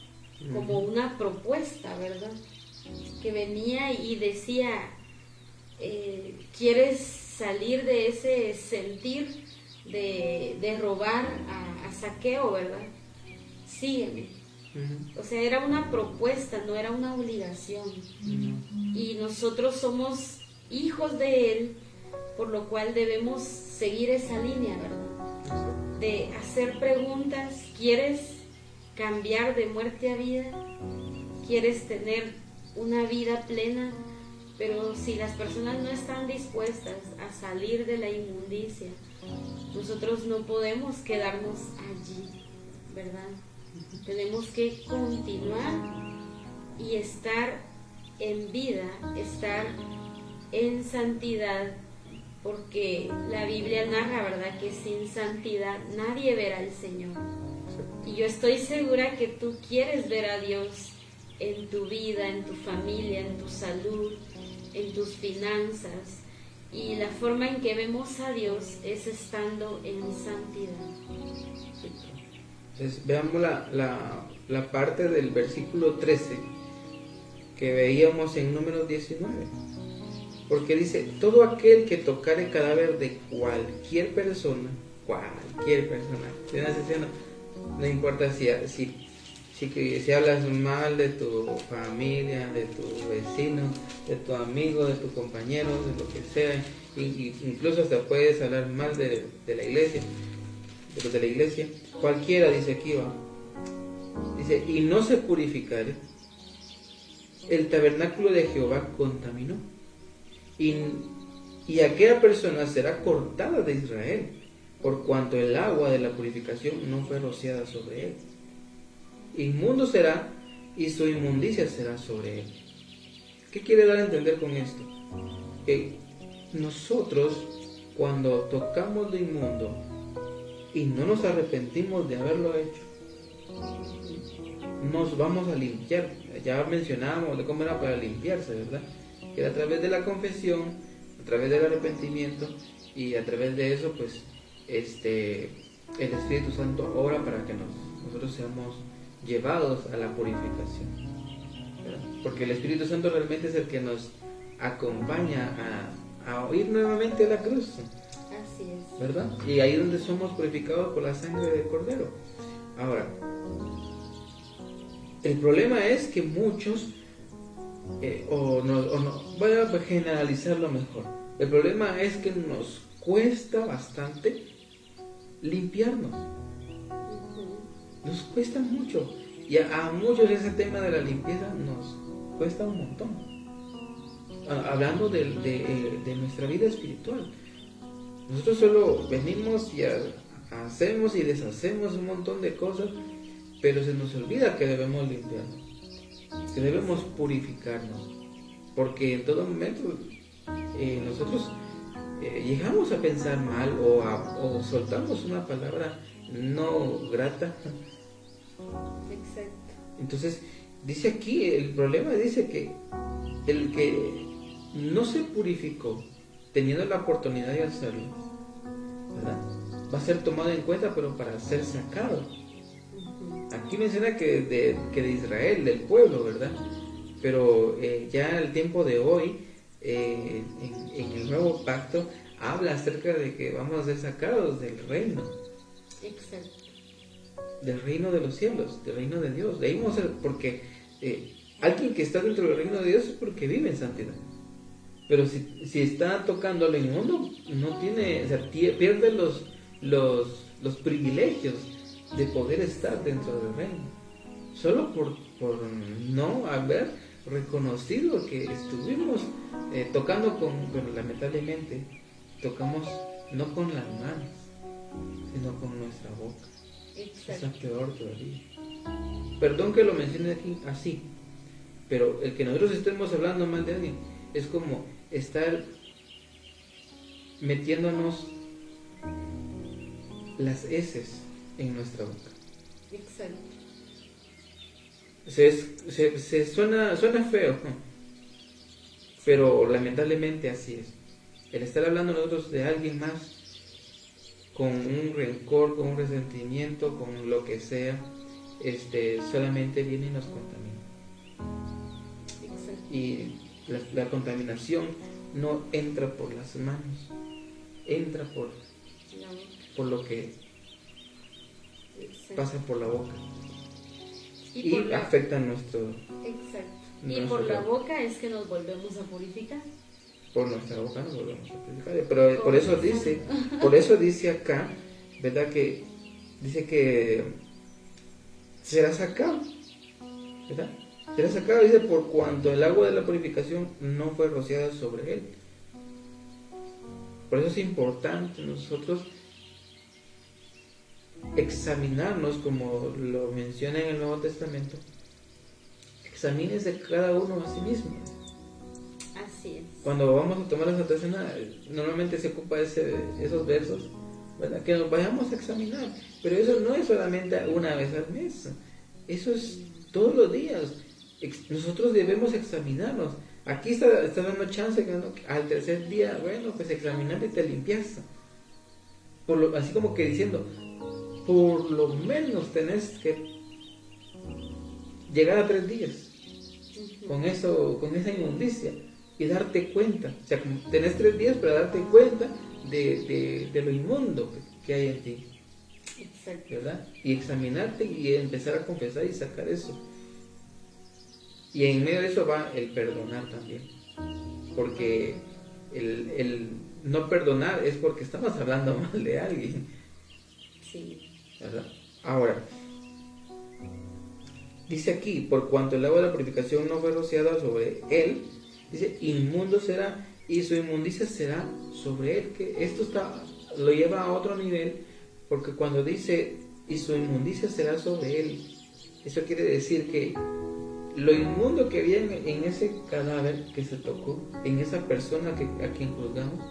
Speaker 2: como una propuesta, ¿verdad? Que venía y decía, ¿quieres salir de ese sentir de robar a Zaqueo, ¿verdad? Sígueme. O sea, era una propuesta, no era una obligación. Y nosotros somos hijos de Él, por lo cual debemos seguir esa línea, ¿verdad? De hacer preguntas. ¿Quieres cambiar de muerte a vida? ¿Quieres tener una vida plena? Pero si las personas no están dispuestas a salir de la inmundicia, nosotros no podemos quedarnos allí, ¿verdad? Tenemos que continuar y estar en vida, estar en santidad, porque la Biblia narra, ¿verdad?, que sin santidad nadie verá al Señor. Y yo estoy segura que tú quieres ver a Dios en tu vida, en tu familia, en tu salud, en tus finanzas. Y la forma en que vemos a Dios es estando en santidad.
Speaker 1: Entonces, veamos la parte del versículo 13 que veíamos en Números 19. Porque dice, todo aquel que tocare cadáver de cualquier persona, no importa si hablas mal de tu familia, de tu vecino, de tu amigo, de tu compañero, de lo que sea, incluso hasta puedes hablar mal de la iglesia, de los de la iglesia, cualquiera, dice aquí, va, dice, y no se purificare, el tabernáculo de Jehová contaminó, y aquella persona será cortada de Israel, por cuanto el agua de la purificación no fue rociada sobre él. Inmundo será, y su inmundicia será sobre él. ¿Qué quiere dar a entender con esto? Que nosotros, cuando tocamos lo inmundo y no nos arrepentimos de haberlo hecho, nos vamos a limpiar. Ya mencionábamos de cómo era para limpiarse, ¿verdad? Que era a través de la confesión, a través del arrepentimiento, y a través de eso, pues, el Espíritu Santo obra para que nosotros seamos llevados a la purificación, ¿verdad? Porque el Espíritu Santo realmente es el que nos acompaña a oír nuevamente la cruz.
Speaker 2: Así es,
Speaker 1: ¿verdad? Y ahí es donde somos purificados por la sangre del Cordero. Ahora, el problema es que muchos, voy a generalizarlo mejor, el problema es que nos cuesta bastante limpiarnos. Nos cuesta mucho, y a muchos ese tema de la limpieza nos cuesta un montón. Hablando de nuestra vida espiritual, nosotros solo venimos y hacemos y deshacemos un montón de cosas, pero se nos olvida que debemos limpiarnos, que debemos purificarnos, porque en todo momento nosotros llegamos a pensar mal o soltamos una palabra no grata.
Speaker 2: Exacto.
Speaker 1: Entonces dice aquí, el problema dice que el que no se purificó teniendo la oportunidad de hacerlo, ¿verdad?, va a ser tomado en cuenta, pero para ser sacado. Aquí menciona que de Israel, del pueblo, ¿verdad? Pero ya el tiempo de hoy, en el nuevo pacto, habla acerca de que vamos a ser sacados del reino.
Speaker 2: Exacto.
Speaker 1: Del reino de los cielos, del reino de Dios. De ahí vamos a ser, porque alguien que está dentro del reino de Dios es porque vive en santidad. Pero si está tocando lo inmundo, no tiene, o sea, pierde los privilegios de poder estar dentro del reino, solo por no haber reconocido que estuvimos tocando pero lamentablemente tocamos no con las manos, sino con nuestra boca.
Speaker 2: Exacto.
Speaker 1: Es peor todavía. Perdón que lo mencione aquí así, pero el que nosotros estemos hablando mal de alguien es como estar metiéndonos las heces en nuestra boca.
Speaker 2: Exacto.
Speaker 1: Suena feo, pero lamentablemente así es. El estar hablando nosotros de alguien más con un rencor, con un resentimiento, con lo que sea, solamente viene y nos contamina.
Speaker 2: Exacto.
Speaker 1: Y la contaminación no entra por las manos, entra por lo que pasa por la boca y afecta nuestro.
Speaker 2: Exacto. Y por la boca es que nos volvemos a purificar.
Speaker 1: Por nuestra boca nos volvemos a purificar. Pero por eso dice acá, ¿verdad? Que dice que será sacado, ¿verdad? Será sacado, dice, por cuanto el agua de la purificación no fue rociada sobre él. Por eso es importante nosotros examinarnos, como lo menciona en el Nuevo Testamento. Examínese cada uno a sí mismo.
Speaker 2: Así es.
Speaker 1: Cuando vamos a tomar la Santa Cena, normalmente se ocupa esos versos, ¿verdad? Que nos vayamos a examinar. Pero eso no es solamente una vez al mes, eso es todos los días. Nosotros debemos examinarnos. Aquí está dando chance que al tercer día, bueno, pues examinar y te limpias. Así como que diciendo, por lo menos tenés que llegar a 3 días con esa inmundicia y darte cuenta. O sea, tenés 3 días para darte cuenta de lo inmundo que hay en ti.
Speaker 2: Exacto.
Speaker 1: ¿Verdad? Y examinarte y empezar a confesar y sacar eso. Y en medio de eso va el perdonar también. Porque el no perdonar es porque estamos hablando mal de alguien.
Speaker 2: Sí.
Speaker 1: ¿Verdad? Ahora, dice aquí, por cuanto el agua de la purificación no fue rociada sobre él, dice, inmundo será y su inmundicia será sobre él. Que esto lo lleva a otro nivel, porque cuando dice, y su inmundicia será sobre él, eso quiere decir que lo inmundo que había en ese cadáver que se tocó, en esa persona a quien juzgamos,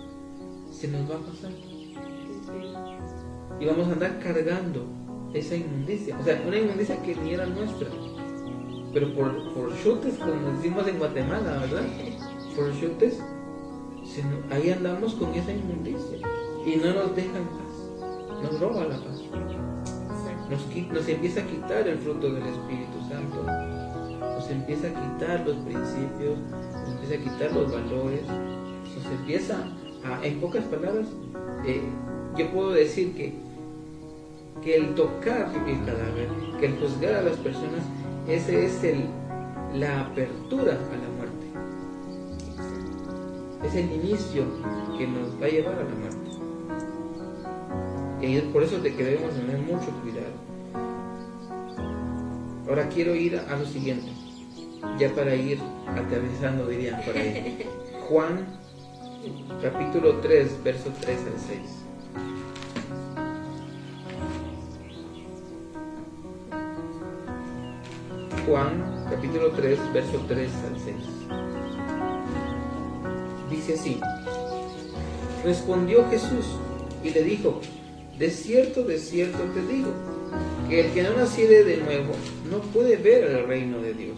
Speaker 1: se nos va a pasar. Y vamos a andar cargando esa inmundicia. O sea, una inmundicia que ni era nuestra. Pero por chutes, como decimos en Guatemala, ¿verdad? Por chutes, ahí andamos con esa inmundicia. Y no nos deja en paz. Nos roba la paz. Nos empieza a quitar el fruto del Espíritu Santo. Nos empieza a quitar los principios. Nos empieza a quitar los valores. Nos empieza a, en pocas palabras, yo puedo decir que el tocar el cadáver, que el juzgar a las personas, ese es la apertura a la muerte. Es el inicio que nos va a llevar a la muerte. Y es por eso de que debemos tener mucho cuidado. Ahora quiero ir a lo siguiente, ya para ir aterrizando, dirían por ahí. Juan, capítulo 3, verso 3 al 6. Juan, capítulo 3, verso 3 al 6. Dice así: respondió Jesús y le dijo, de cierto te digo, que el que no naciere de nuevo no puede ver el reino de Dios.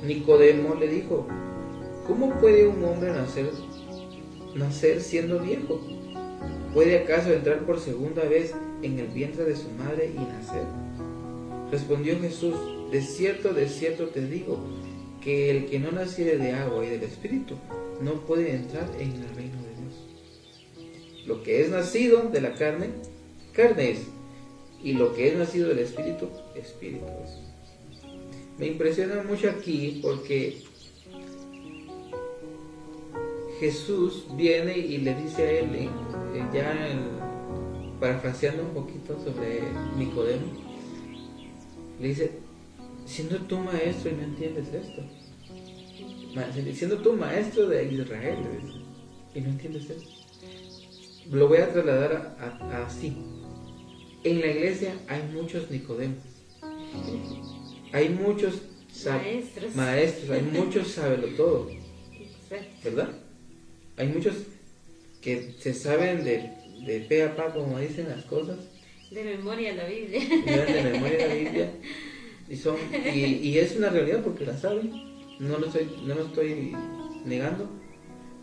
Speaker 1: Nicodemo le dijo, ¿cómo puede un hombre nacer siendo viejo? ¿Puede acaso entrar por segunda vez en el vientre de su madre y nacer? Respondió Jesús, de cierto te digo, que el que no naciere de agua y del Espíritu no puede entrar en el reino de Dios. Lo que es nacido de la carne, carne es, y lo que es nacido del Espíritu, Espíritu es. Me impresiona mucho aquí porque Jesús viene y le dice a él, parafraseando un poquito sobre Nicodemo, le dice, siendo tú maestro y no entiendes esto, siendo tú maestro de Israel, y no entiendes esto, lo voy a trasladar así. En la iglesia hay muchos Nicodemos, hay muchos maestros, hay muchos sabelotodo, ¿verdad? Hay muchos que se saben de pe a pa, como dicen las cosas.
Speaker 2: De memoria la Biblia.
Speaker 1: De memoria la Biblia. Y es una realidad porque la saben. No lo estoy negando.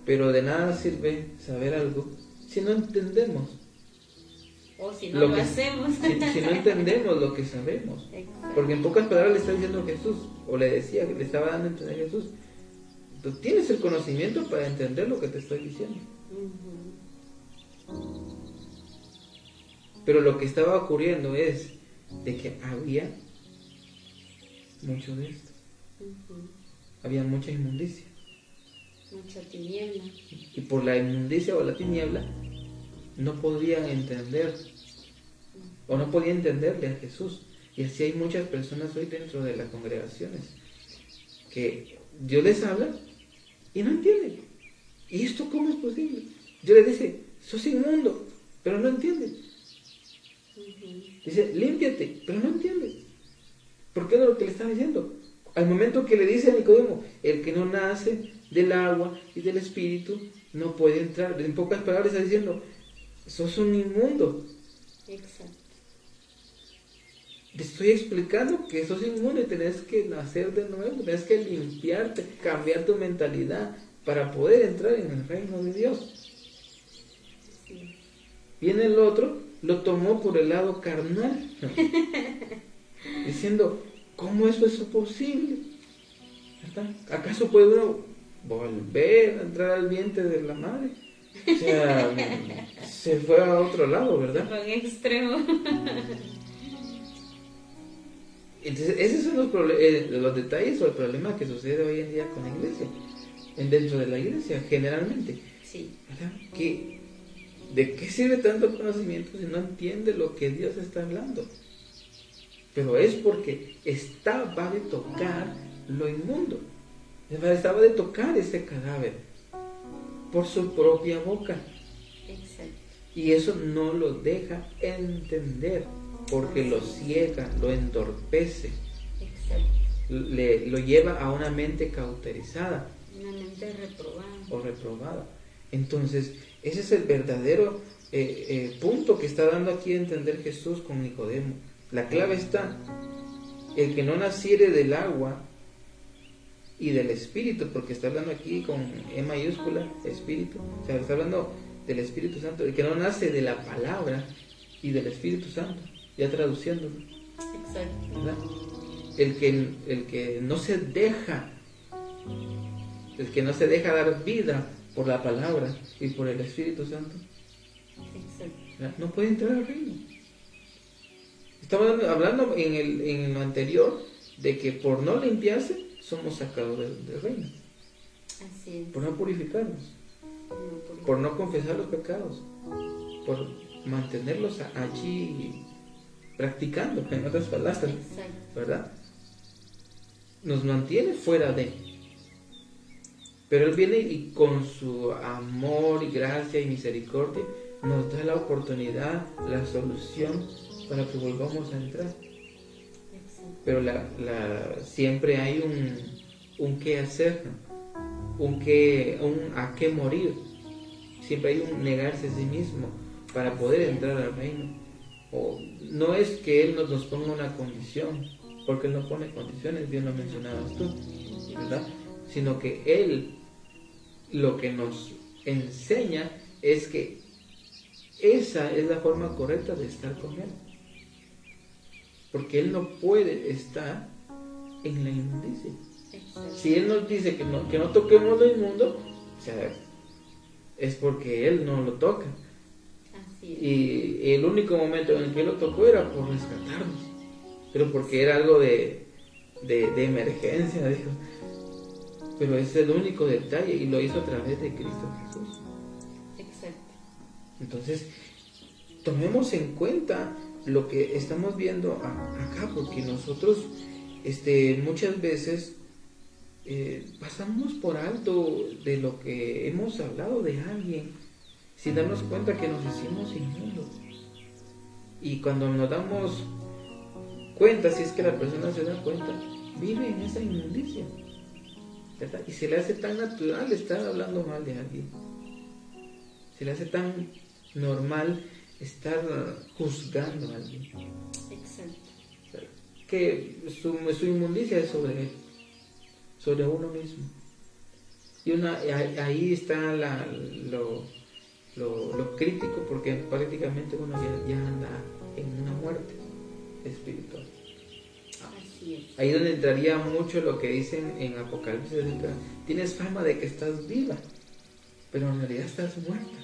Speaker 1: Pero de nada sirve saber algo si no entendemos.
Speaker 2: O si no lo hacemos.
Speaker 1: Si no entendemos lo que sabemos. Exacto. Porque en pocas palabras le está diciendo Jesús, o le decía, le estaba dando a entender a Jesús. Tú tienes el conocimiento para entender lo que te estoy diciendo. Pero lo que estaba ocurriendo es de que había mucho de esto. Había mucha inmundicia.
Speaker 2: Mucha tiniebla.
Speaker 1: Y por la inmundicia o la tiniebla no podían entender o no podían entenderle a Jesús. Y así hay muchas personas hoy dentro de las congregaciones que Dios les habla y no entienden. ¿Y esto cómo es posible? Dios les dice, sos inmundo, pero no entienden. Dice, límpiate, pero no entienden. ¿Por qué no lo que le está diciendo? Al momento que le dice a Nicodemo, el que no nace del agua y del espíritu no puede entrar. En pocas palabras está diciendo, sos un inmundo.
Speaker 2: Exacto.
Speaker 1: Te estoy explicando que sos inmundo y tenés que nacer de nuevo, tenés que limpiarte, cambiar tu mentalidad para poder entrar en el reino de Dios. Sí. Viene el otro, lo tomó por el lado carnal, diciendo, ¿cómo eso es posible? ¿Verdad? ¿Acaso puede uno volver a entrar al vientre de la madre? O sea, se fue a otro lado, ¿verdad?
Speaker 2: Fue en extremo.
Speaker 1: Entonces, esos son los detalles o el problema que sucede hoy en día con la iglesia, dentro de la iglesia, generalmente.
Speaker 2: Sí.
Speaker 1: ¿Verdad? ¿De qué sirve tanto conocimiento si no entiende lo que Dios está hablando? Pero es porque estaba de tocar lo inmundo. Estaba de tocar ese cadáver por su propia boca.
Speaker 2: Exacto.
Speaker 1: Y eso no lo deja entender, porque lo ciega, lo entorpece.
Speaker 2: Exacto.
Speaker 1: Lo lleva a una mente cauterizada.
Speaker 2: Una mente reprobada.
Speaker 1: O reprobada. Entonces, ese es el verdadero punto que está dando aquí a entender Jesús con Nicodemo. La clave está, el que no naciere del agua y del Espíritu, porque está hablando aquí con E mayúscula, Espíritu, o sea, está hablando del Espíritu Santo, el que no nace de la palabra y del Espíritu Santo, ya traduciéndolo.
Speaker 2: Exacto.
Speaker 1: ¿Verdad? El que no se deja, dar vida por la palabra y por el Espíritu Santo, ¿verdad? No puede entrar al reino. Estamos hablando en lo anterior de que por no limpiarse somos sacados del reino.
Speaker 2: Así es.
Speaker 1: Por no purificarnos, por no confesar los pecados, por mantenerlos allí practicando, en otras palabras, ¿verdad? Nos mantiene fuera de. Pero Él viene y con su amor y gracia y misericordia nos da la oportunidad, la solución para que volvamos a entrar. Pero siempre hay un qué hacer, ¿no? un a qué morir. Siempre hay un negarse a sí mismo para poder entrar al reino. No es que Él nos ponga una condición, porque Él no pone condiciones, bien lo mencionabas tú, ¿verdad? Sino que Él lo que nos enseña es que esa es la forma correcta de estar con Él. Porque Él no puede estar en la inmundicia. Si Él nos dice que no toquemos lo inmundo, o sea, es porque Él no lo toca.
Speaker 2: Así es.
Speaker 1: Y el único momento en el que Él lo tocó era por rescatarnos, pero porque era algo de emergencia, dijo. Pero es el único detalle y lo hizo a través de Cristo Jesús.
Speaker 2: Exacto.
Speaker 1: Entonces, tomemos en cuenta lo que estamos viendo acá, porque nosotros muchas veces pasamos por alto de lo que hemos hablado de alguien sin darnos cuenta que nos hicimos inmundos. Y cuando nos damos cuenta, si es que la persona se da cuenta, vive en esa inmundicia. ¿verdad? Y se le hace tan natural estar hablando mal de alguien. Se le hace tan normal estar juzgando a alguien.
Speaker 2: Exacto.
Speaker 1: Que su inmundicia es sobre él, sobre uno mismo. Y ahí está lo crítico, porque prácticamente uno ya anda en una muerte espiritual.
Speaker 2: Así es.
Speaker 1: Ahí donde entraría mucho lo que dicen en Apocalipsis, tienes fama de que estás viva, pero en realidad estás muerta,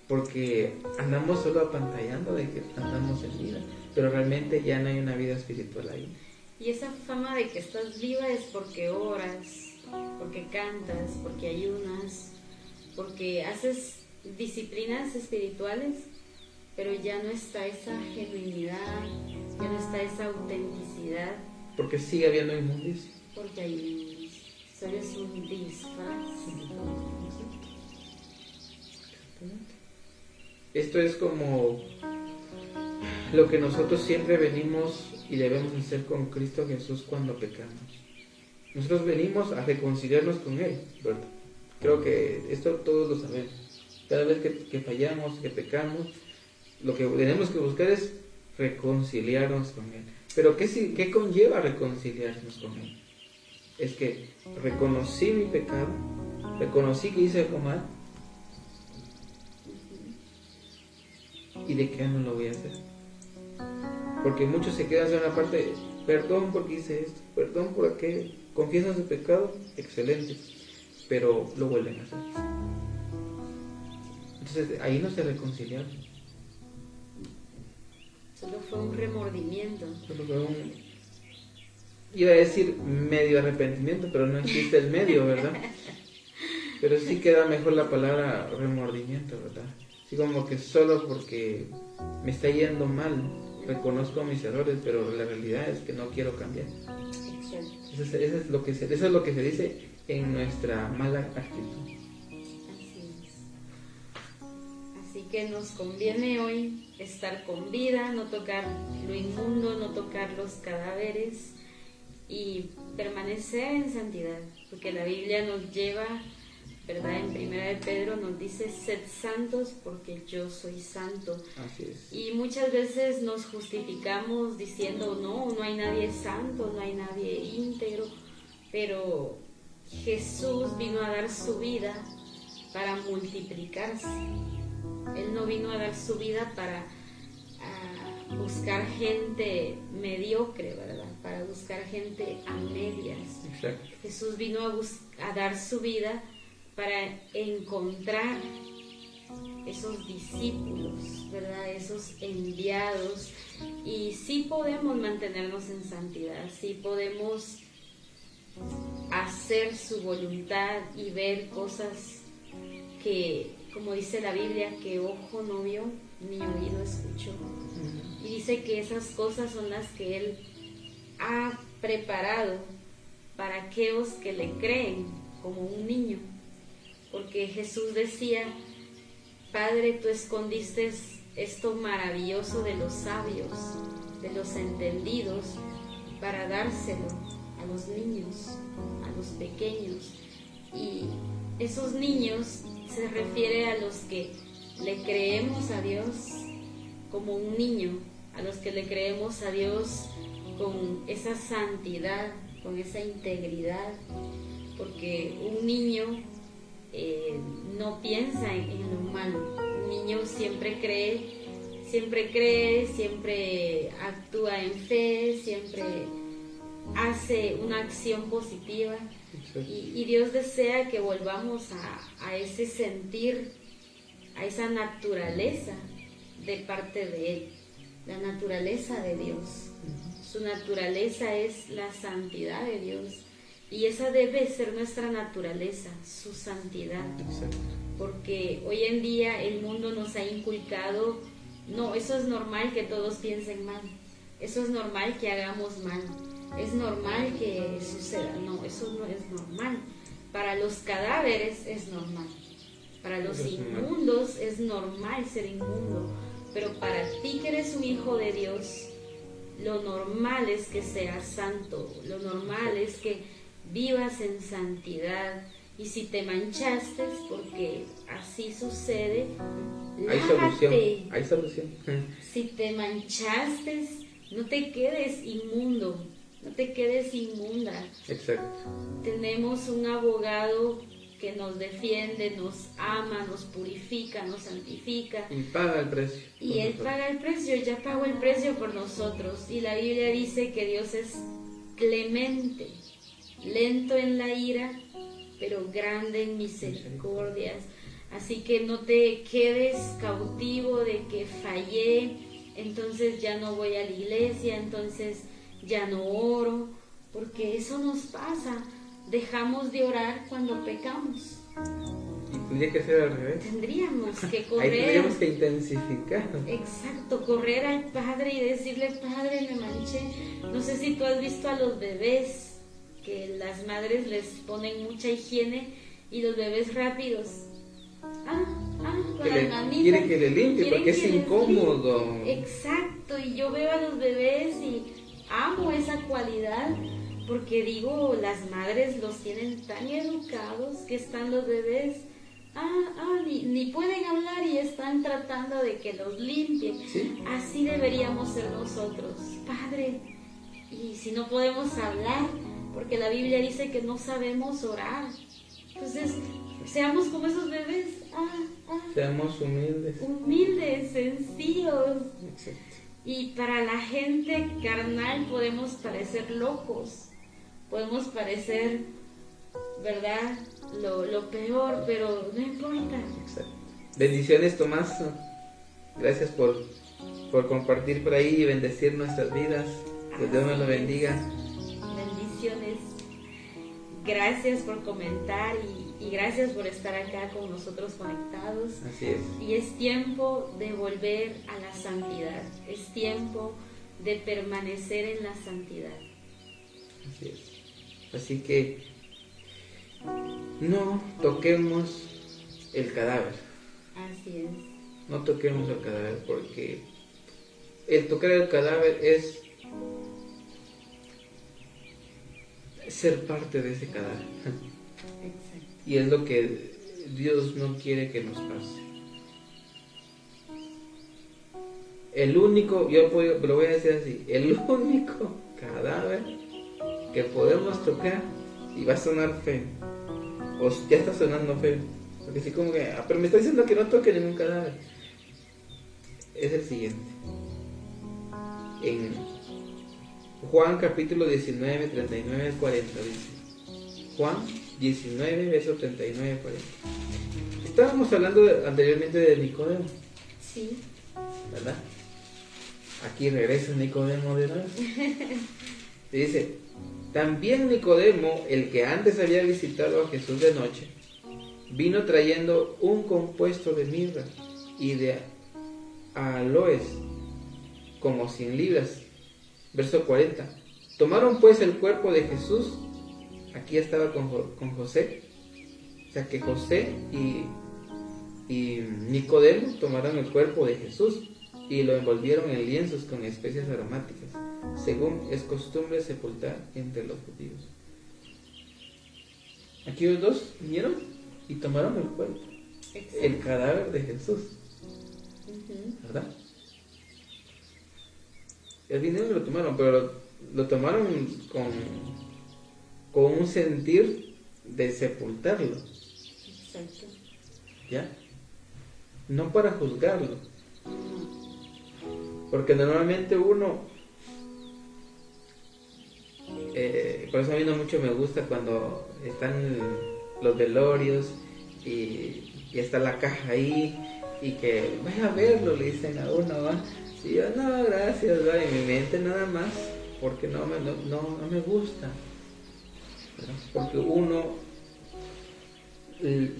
Speaker 1: porque andamos solo apantallando de que andamos en vida, pero realmente ya no hay una vida espiritual ahí.
Speaker 2: Y esa fama de que estás viva es porque oras, porque cantas, porque ayunas, porque haces disciplinas espirituales, pero ya no está esa genuinidad, ya no está esa autenticidad.
Speaker 1: Porque sigue habiendo inmundicia.
Speaker 2: Porque hay solo es un disfraz.
Speaker 1: Esto es como lo que nosotros siempre venimos y debemos hacer con Cristo Jesús cuando pecamos. Nosotros venimos a reconciliarnos con Él, ¿verdad? Creo que esto todos lo sabemos. Cada vez que fallamos, que pecamos, lo que tenemos que buscar es reconciliarnos con Él. Pero ¿qué conlleva reconciliarnos con Él? Es que reconocí mi pecado, reconocí que hice algo mal, y de qué no lo voy a hacer. Porque muchos se quedan en una parte, perdón porque hice esto, perdón por aquello, confiesan su pecado, excelente, pero lo vuelven a hacer. Entonces ahí no se reconciliaron.
Speaker 2: Solo fue un remordimiento.
Speaker 1: Solo fue iba a decir medio arrepentimiento, pero no existe el medio, ¿verdad? Pero sí queda mejor la palabra remordimiento, ¿verdad? Así como que solo porque me está yendo mal, reconozco mis errores, pero la realidad es que no quiero cambiar. Eso es lo que se dice en nuestra mala actitud.
Speaker 2: Así es. Así que nos conviene hoy estar con vida, no tocar lo inmundo, no tocar los cadáveres y permanecer en santidad, porque la Biblia nos lleva, ¿verdad? En Primera de Pedro nos dice, sed santos porque yo soy santo.
Speaker 1: Así es.
Speaker 2: Y muchas veces nos justificamos diciendo, no hay nadie santo, no hay nadie íntegro, pero Jesús vino a dar su vida para multiplicarse. Él no vino a dar su vida para buscar gente mediocre, ¿verdad? Para buscar gente a medias.
Speaker 1: Exacto.
Speaker 2: Jesús vino a dar su vida para encontrar esos discípulos, ¿verdad? Esos enviados. Y sí podemos mantenernos en santidad, sí podemos hacer su voluntad y ver cosas que, como dice la Biblia, que ojo no vio ni oído escuchó. Y dice que esas cosas son las que Él ha preparado para aquellos que le creen como un niño. Porque Jesús decía, Padre, tú escondiste esto maravilloso de los sabios, de los entendidos, para dárselo a los niños, a los pequeños. Y esos niños se refiere a los que le creemos a Dios como un niño, a los que le creemos a Dios con esa santidad, con esa integridad, porque un niño no piensa en lo malo. Un niño siempre cree, siempre actúa en fe, siempre hace una acción positiva. Y Dios desea que volvamos a ese sentir, a esa naturaleza de parte de Él, la naturaleza de Dios. Su naturaleza es la santidad de Dios. Y esa debe ser nuestra naturaleza, su santidad.
Speaker 1: Exacto.
Speaker 2: Porque hoy en día el mundo nos ha inculcado, no, eso es normal que todos piensen mal, eso es normal que hagamos mal, es normal que suceda. No, eso no es normal. Para los cadáveres es normal, para los inmundos es normal ser inmundo, pero para ti que eres un hijo de Dios, lo normal es que seas santo, lo normal es que vivas en santidad. Y si te manchaste, porque así sucede, lávate.
Speaker 1: Hay solución.
Speaker 2: Si te manchaste, no te quedes inmundo, no te quedes inmunda.
Speaker 1: Exacto.
Speaker 2: Tenemos un abogado que nos defiende, nos ama, nos purifica, nos santifica.
Speaker 1: Y paga el precio.
Speaker 2: Y Él paga el precio, ya pagó el precio por nosotros. Y la Biblia dice que Dios es clemente, lento en la ira, pero grande en misericordias. Así que no te quedes cautivo de que fallé, entonces ya no voy a la iglesia, entonces ya no oro, porque eso nos pasa. Dejamos de orar cuando pecamos.
Speaker 1: Y tendría que ser al revés.
Speaker 2: Tendríamos que correr.
Speaker 1: Ahí tendríamos que intensificar.
Speaker 2: Exacto, correr al Padre y decirle: Padre, me manché. No sé si tú has visto a los bebés, que las madres les ponen mucha higiene y los bebés rápidos. Con las manitas.
Speaker 1: Quieren que le limpie porque es incómodo.
Speaker 2: Exacto, y yo veo a los bebés y amo esa cualidad, porque digo, las madres los tienen tan educados que están los bebés, ni pueden hablar y están tratando de que los limpien.
Speaker 1: ¿Sí?
Speaker 2: Así deberíamos ser nosotros, Padre. Y si no podemos hablar, porque la Biblia dice que no sabemos orar, entonces seamos como esos bebés.
Speaker 1: Seamos humildes.
Speaker 2: Humildes, sencillos.
Speaker 1: Exacto.
Speaker 2: Y para la gente carnal podemos parecer locos, podemos parecer, ¿verdad?, lo peor, pero no importa.
Speaker 1: Exacto. Bendiciones, Tomás. Gracias por compartir por ahí y bendecir nuestras vidas. Que Dios nos lo bendiga.
Speaker 2: Bendiciones. Gracias por comentar y gracias por estar acá con nosotros conectados.
Speaker 1: Así es.
Speaker 2: Y es tiempo de volver a la santidad. Es tiempo de permanecer en la santidad.
Speaker 1: Así es. Así que no toquemos el cadáver.
Speaker 2: Así es.
Speaker 1: No toquemos el cadáver, porque el tocar el cadáver es ser parte de ese cadáver.
Speaker 2: Exacto.
Speaker 1: Y es lo que Dios no quiere que nos pase. El único, lo voy a decir así, el único cadáver que podemos tocar, y va a sonar feo, o ya está sonando feo, porque así como que, pero me está diciendo que no toque ningún cadáver, es el siguiente. En Juan capítulo 19, 39 al 40 dice. Juan 19, verso 39 al 40. Estábamos hablando anteriormente de Nicodemo.
Speaker 2: Sí.
Speaker 1: ¿Verdad? Aquí regresa Nicodemo de nuevo. Y dice: también Nicodemo, el que antes había visitado a Jesús de noche, vino trayendo un compuesto de mirra y de aloes, como 100 libras. Verso 40. Tomaron pues el cuerpo de Jesús. Aquí estaba con José. O sea que José y Nicodemo tomaron el cuerpo de Jesús y lo envolvieron en lienzos con especias aromáticas, según es costumbre sepultar entre los judíos. Aquí los dos vinieron y tomaron el cuerpo. Exacto. El cadáver de Jesús. ¿Verdad? El vinieron y lo tomaron, pero lo tomaron con un sentir de sepultarlo.
Speaker 2: Exacto.
Speaker 1: ¿Ya? No para juzgarlo. Porque normalmente uno, por eso a mí no mucho me gusta cuando están los velorios y está la caja ahí y que vaya a verlo, le dicen a uno, ¿va? Y yo, no, gracias, ¿va? En mi mente nada más, porque no me gusta, ¿verdad? Porque uno,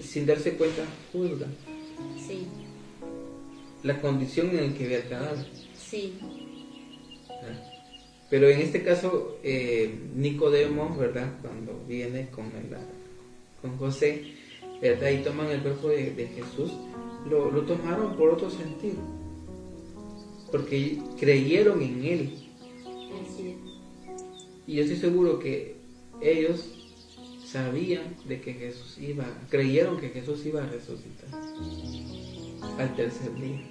Speaker 1: sin darse cuenta, juzga.
Speaker 2: Sí.
Speaker 1: La condición en la que ve el cadáver.
Speaker 2: Sí.
Speaker 1: ¿Verdad? Pero en este caso, Nicodemo, ¿verdad? Cuando viene con José, ¿verdad? Y toman el cuerpo de Jesús, lo tomaron por otro sentido, porque creyeron en él.
Speaker 2: Así es.
Speaker 1: Y yo estoy seguro que ellos sabían de que creyeron que Jesús iba a resucitar al tercer día.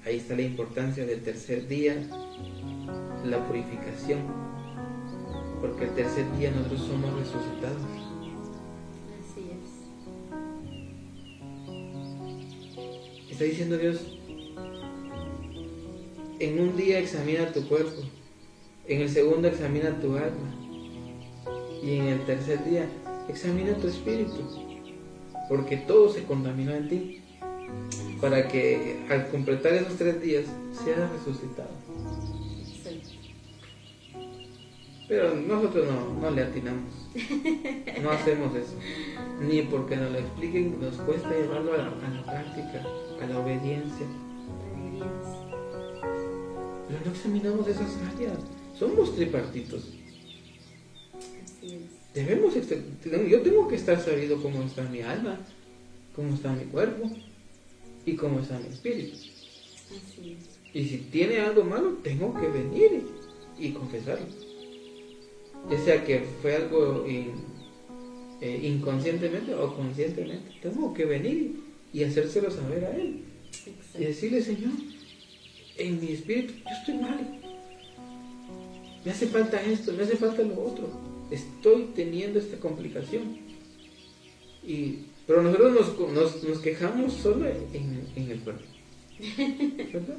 Speaker 1: Ahí está la importancia del tercer día, la purificación, porque el tercer día nosotros somos resucitados.
Speaker 2: Así es.
Speaker 1: Está diciendo Dios, en un día examina tu cuerpo, en el segundo examina tu alma, y en el tercer día examina tu espíritu, porque todo se contaminó en ti, para que al completar esos 3 días seas resucitado.
Speaker 2: Sí.
Speaker 1: Pero nosotros no le atinamos, no hacemos eso, ni porque nos lo expliquen nos cuesta llevarlo a la práctica, a la obediencia. Pero no examinamos esas áreas, somos tripartitos.
Speaker 2: Así es.
Speaker 1: Yo tengo que estar sabido cómo está mi alma, cómo está mi cuerpo y cómo está mi espíritu.
Speaker 2: Así es.
Speaker 1: Y si tiene algo malo, tengo que venir y confesarlo. Ya sea que fue algo inconscientemente o conscientemente, tengo que venir y hacérselo saber a Él.
Speaker 2: Exacto.
Speaker 1: Y decirle, Señor, en mi espíritu yo estoy mal. Me hace falta esto, me hace falta lo otro. Estoy teniendo esta complicación. Pero nosotros nos quejamos solo en el cuerpo. ¿Verdad?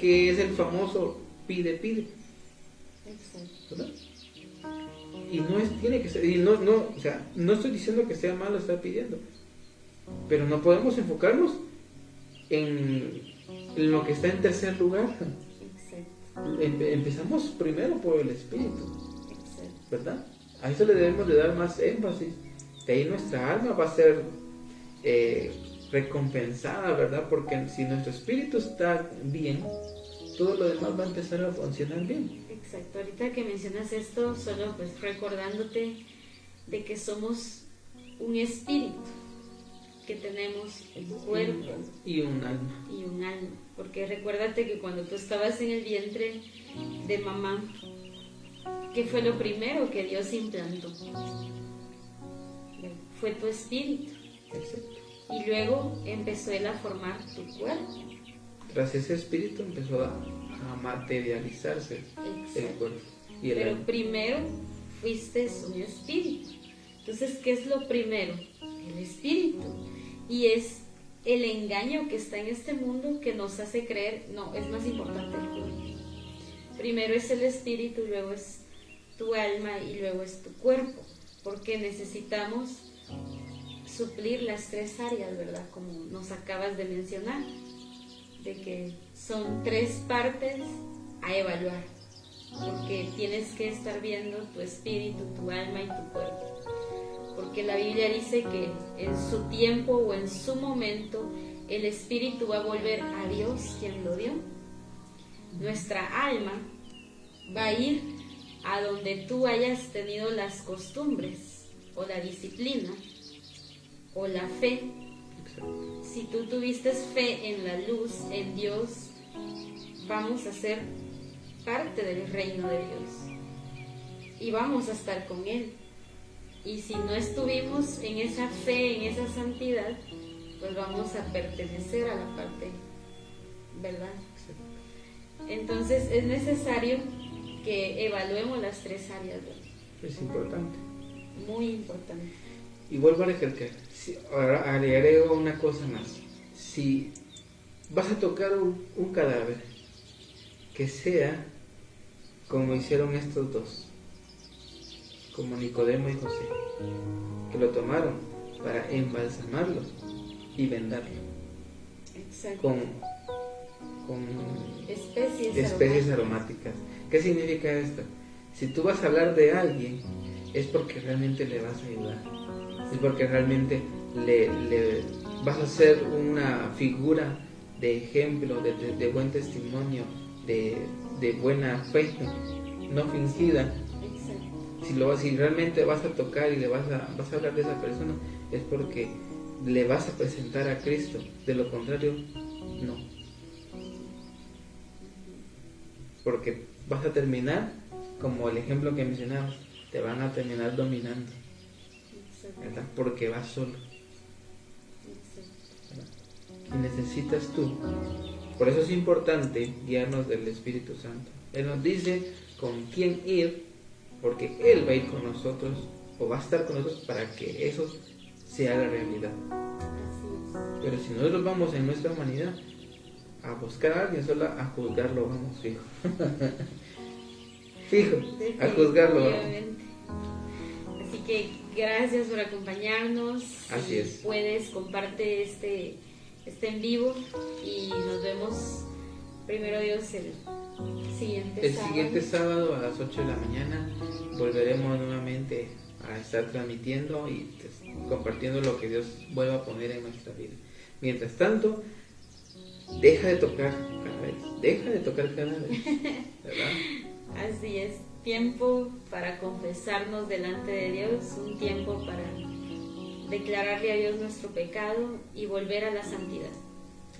Speaker 1: Que es el famoso pide.
Speaker 2: Exacto.
Speaker 1: ¿Verdad? Y tiene que ser, o sea, no estoy diciendo que sea malo estar pidiendo, pero no podemos enfocarnos en lo que está en tercer lugar.
Speaker 2: Exacto.
Speaker 1: Empezamos primero por el espíritu.
Speaker 2: Exacto.
Speaker 1: ¿Verdad? A eso le debemos de dar más énfasis. De ahí nuestra alma va a ser recompensada, ¿verdad? Porque si nuestro espíritu está bien, todo lo demás va a empezar a funcionar bien.
Speaker 2: Exacto. Ahorita que mencionas esto, solo pues recordándote de que somos un espíritu, que tenemos un cuerpo
Speaker 1: y un alma.
Speaker 2: Porque recuérdate que cuando tú estabas en el vientre de mamá, ¿qué fue lo primero que Dios implantó? Fue tu espíritu.
Speaker 1: Exacto.
Speaker 2: Y luego empezó Él a formar tu cuerpo.
Speaker 1: Tras ese espíritu empezó a materializarse.
Speaker 2: Exacto.
Speaker 1: El cuerpo y el
Speaker 2: Pero
Speaker 1: alma.
Speaker 2: primero fuiste un espíritu. Entonces, ¿qué es lo primero? El espíritu. Y es el engaño que está en este mundo que nos hace creer, no, es más importante el cuerpo. Primero es el espíritu, luego es tu alma y luego es tu cuerpo, porque necesitamos suplir las 3 áreas, ¿verdad? Como nos acabas de mencionar, de que son 3 partes a evaluar, porque tienes que estar viendo tu espíritu, tu alma y tu cuerpo. Porque la Biblia dice que en su tiempo o en su momento el espíritu va a volver a Dios quien lo dio. Nuestra alma va a ir a donde tú hayas tenido las costumbres o la disciplina o la fe.
Speaker 1: Exacto.
Speaker 2: Si tú tuviste fe en la luz, en Dios, vamos a ser parte del reino de Dios y vamos a estar con Él. Y si no estuvimos en esa fe, en esa santidad, pues vamos a pertenecer a la parte, ¿verdad? Entonces es necesario que evaluemos las 3 áreas, ¿verdad?
Speaker 1: Es importante.
Speaker 2: Muy importante.
Speaker 1: Y vuelvo a recalcar, ahora agrego una cosa más. Si vas a tocar un cadáver, que sea como hicieron estos dos, como Nicodemo y José, que lo tomaron para embalsamarlo y vendarlo.
Speaker 2: Exacto.
Speaker 1: Con
Speaker 2: especies
Speaker 1: aromáticas. ¿Qué significa esto? Si tú vas a hablar de alguien, es porque realmente le vas a ayudar. Es porque realmente le vas a ser una figura de ejemplo, de buen testimonio, de buena fe, no fingida. Si realmente vas a tocar y le vas a hablar de esa persona, es porque le vas a presentar a Cristo. De lo contrario, no. Porque vas a terminar como el ejemplo que mencionabas, te van a terminar dominando, ¿verdad? Porque vas solo, ¿verdad? Y necesitas tú. Por eso es importante guiarnos del Espíritu Santo. Él nos dice con quién ir, porque Él va a ir con nosotros, o va a estar con nosotros para que eso se haga realidad. Pero si nosotros vamos en nuestra humanidad a buscar a alguien, solo a juzgarlo vamos, fijo. Fijo, a juzgarlo vamos.
Speaker 2: Así que gracias por acompañarnos.
Speaker 1: Así es.
Speaker 2: Puedes, comparte este en vivo y nos vemos, primero Dios, el siguiente sábado
Speaker 1: a las 8 de la mañana. Volveremos nuevamente a estar transmitiendo y compartiendo lo que Dios vuelva a poner en nuestra vida. Mientras tanto, deja de tocar cadáveres, ¿verdad?
Speaker 2: Así es, tiempo para confesarnos delante de Dios, un tiempo para declararle a Dios nuestro pecado y volver a la santidad.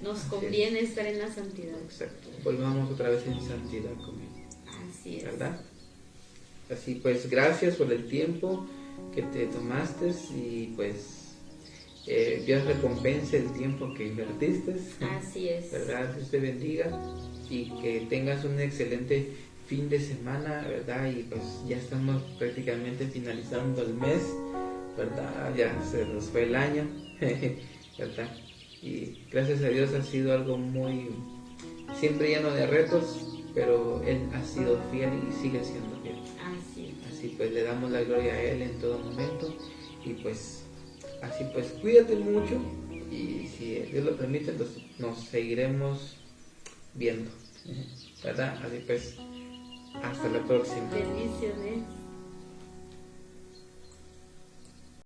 Speaker 2: Nos conviene estar en la santidad.
Speaker 1: Exacto, volvamos otra vez en santidad con Él.
Speaker 2: Así es.
Speaker 1: ¿Verdad? Así pues, gracias por el tiempo que te tomaste y pues Dios recompense el tiempo que invertiste.
Speaker 2: Así es.
Speaker 1: ¿Verdad? Dios te bendiga y que tengas un excelente fin de semana, ¿verdad? Y pues ya estamos prácticamente finalizando el mes, ¿verdad? Ya se nos fue el año, ¿verdad? Y gracias a Dios ha sido algo muy, siempre lleno de retos, pero Él ha sido fiel y sigue siendo fiel. Así pues le damos la gloria a Él en todo momento y pues así pues cuídate mucho y si Dios lo permite nos seguiremos viendo, ¿verdad? Así pues hasta la próxima.
Speaker 2: Bendiciones.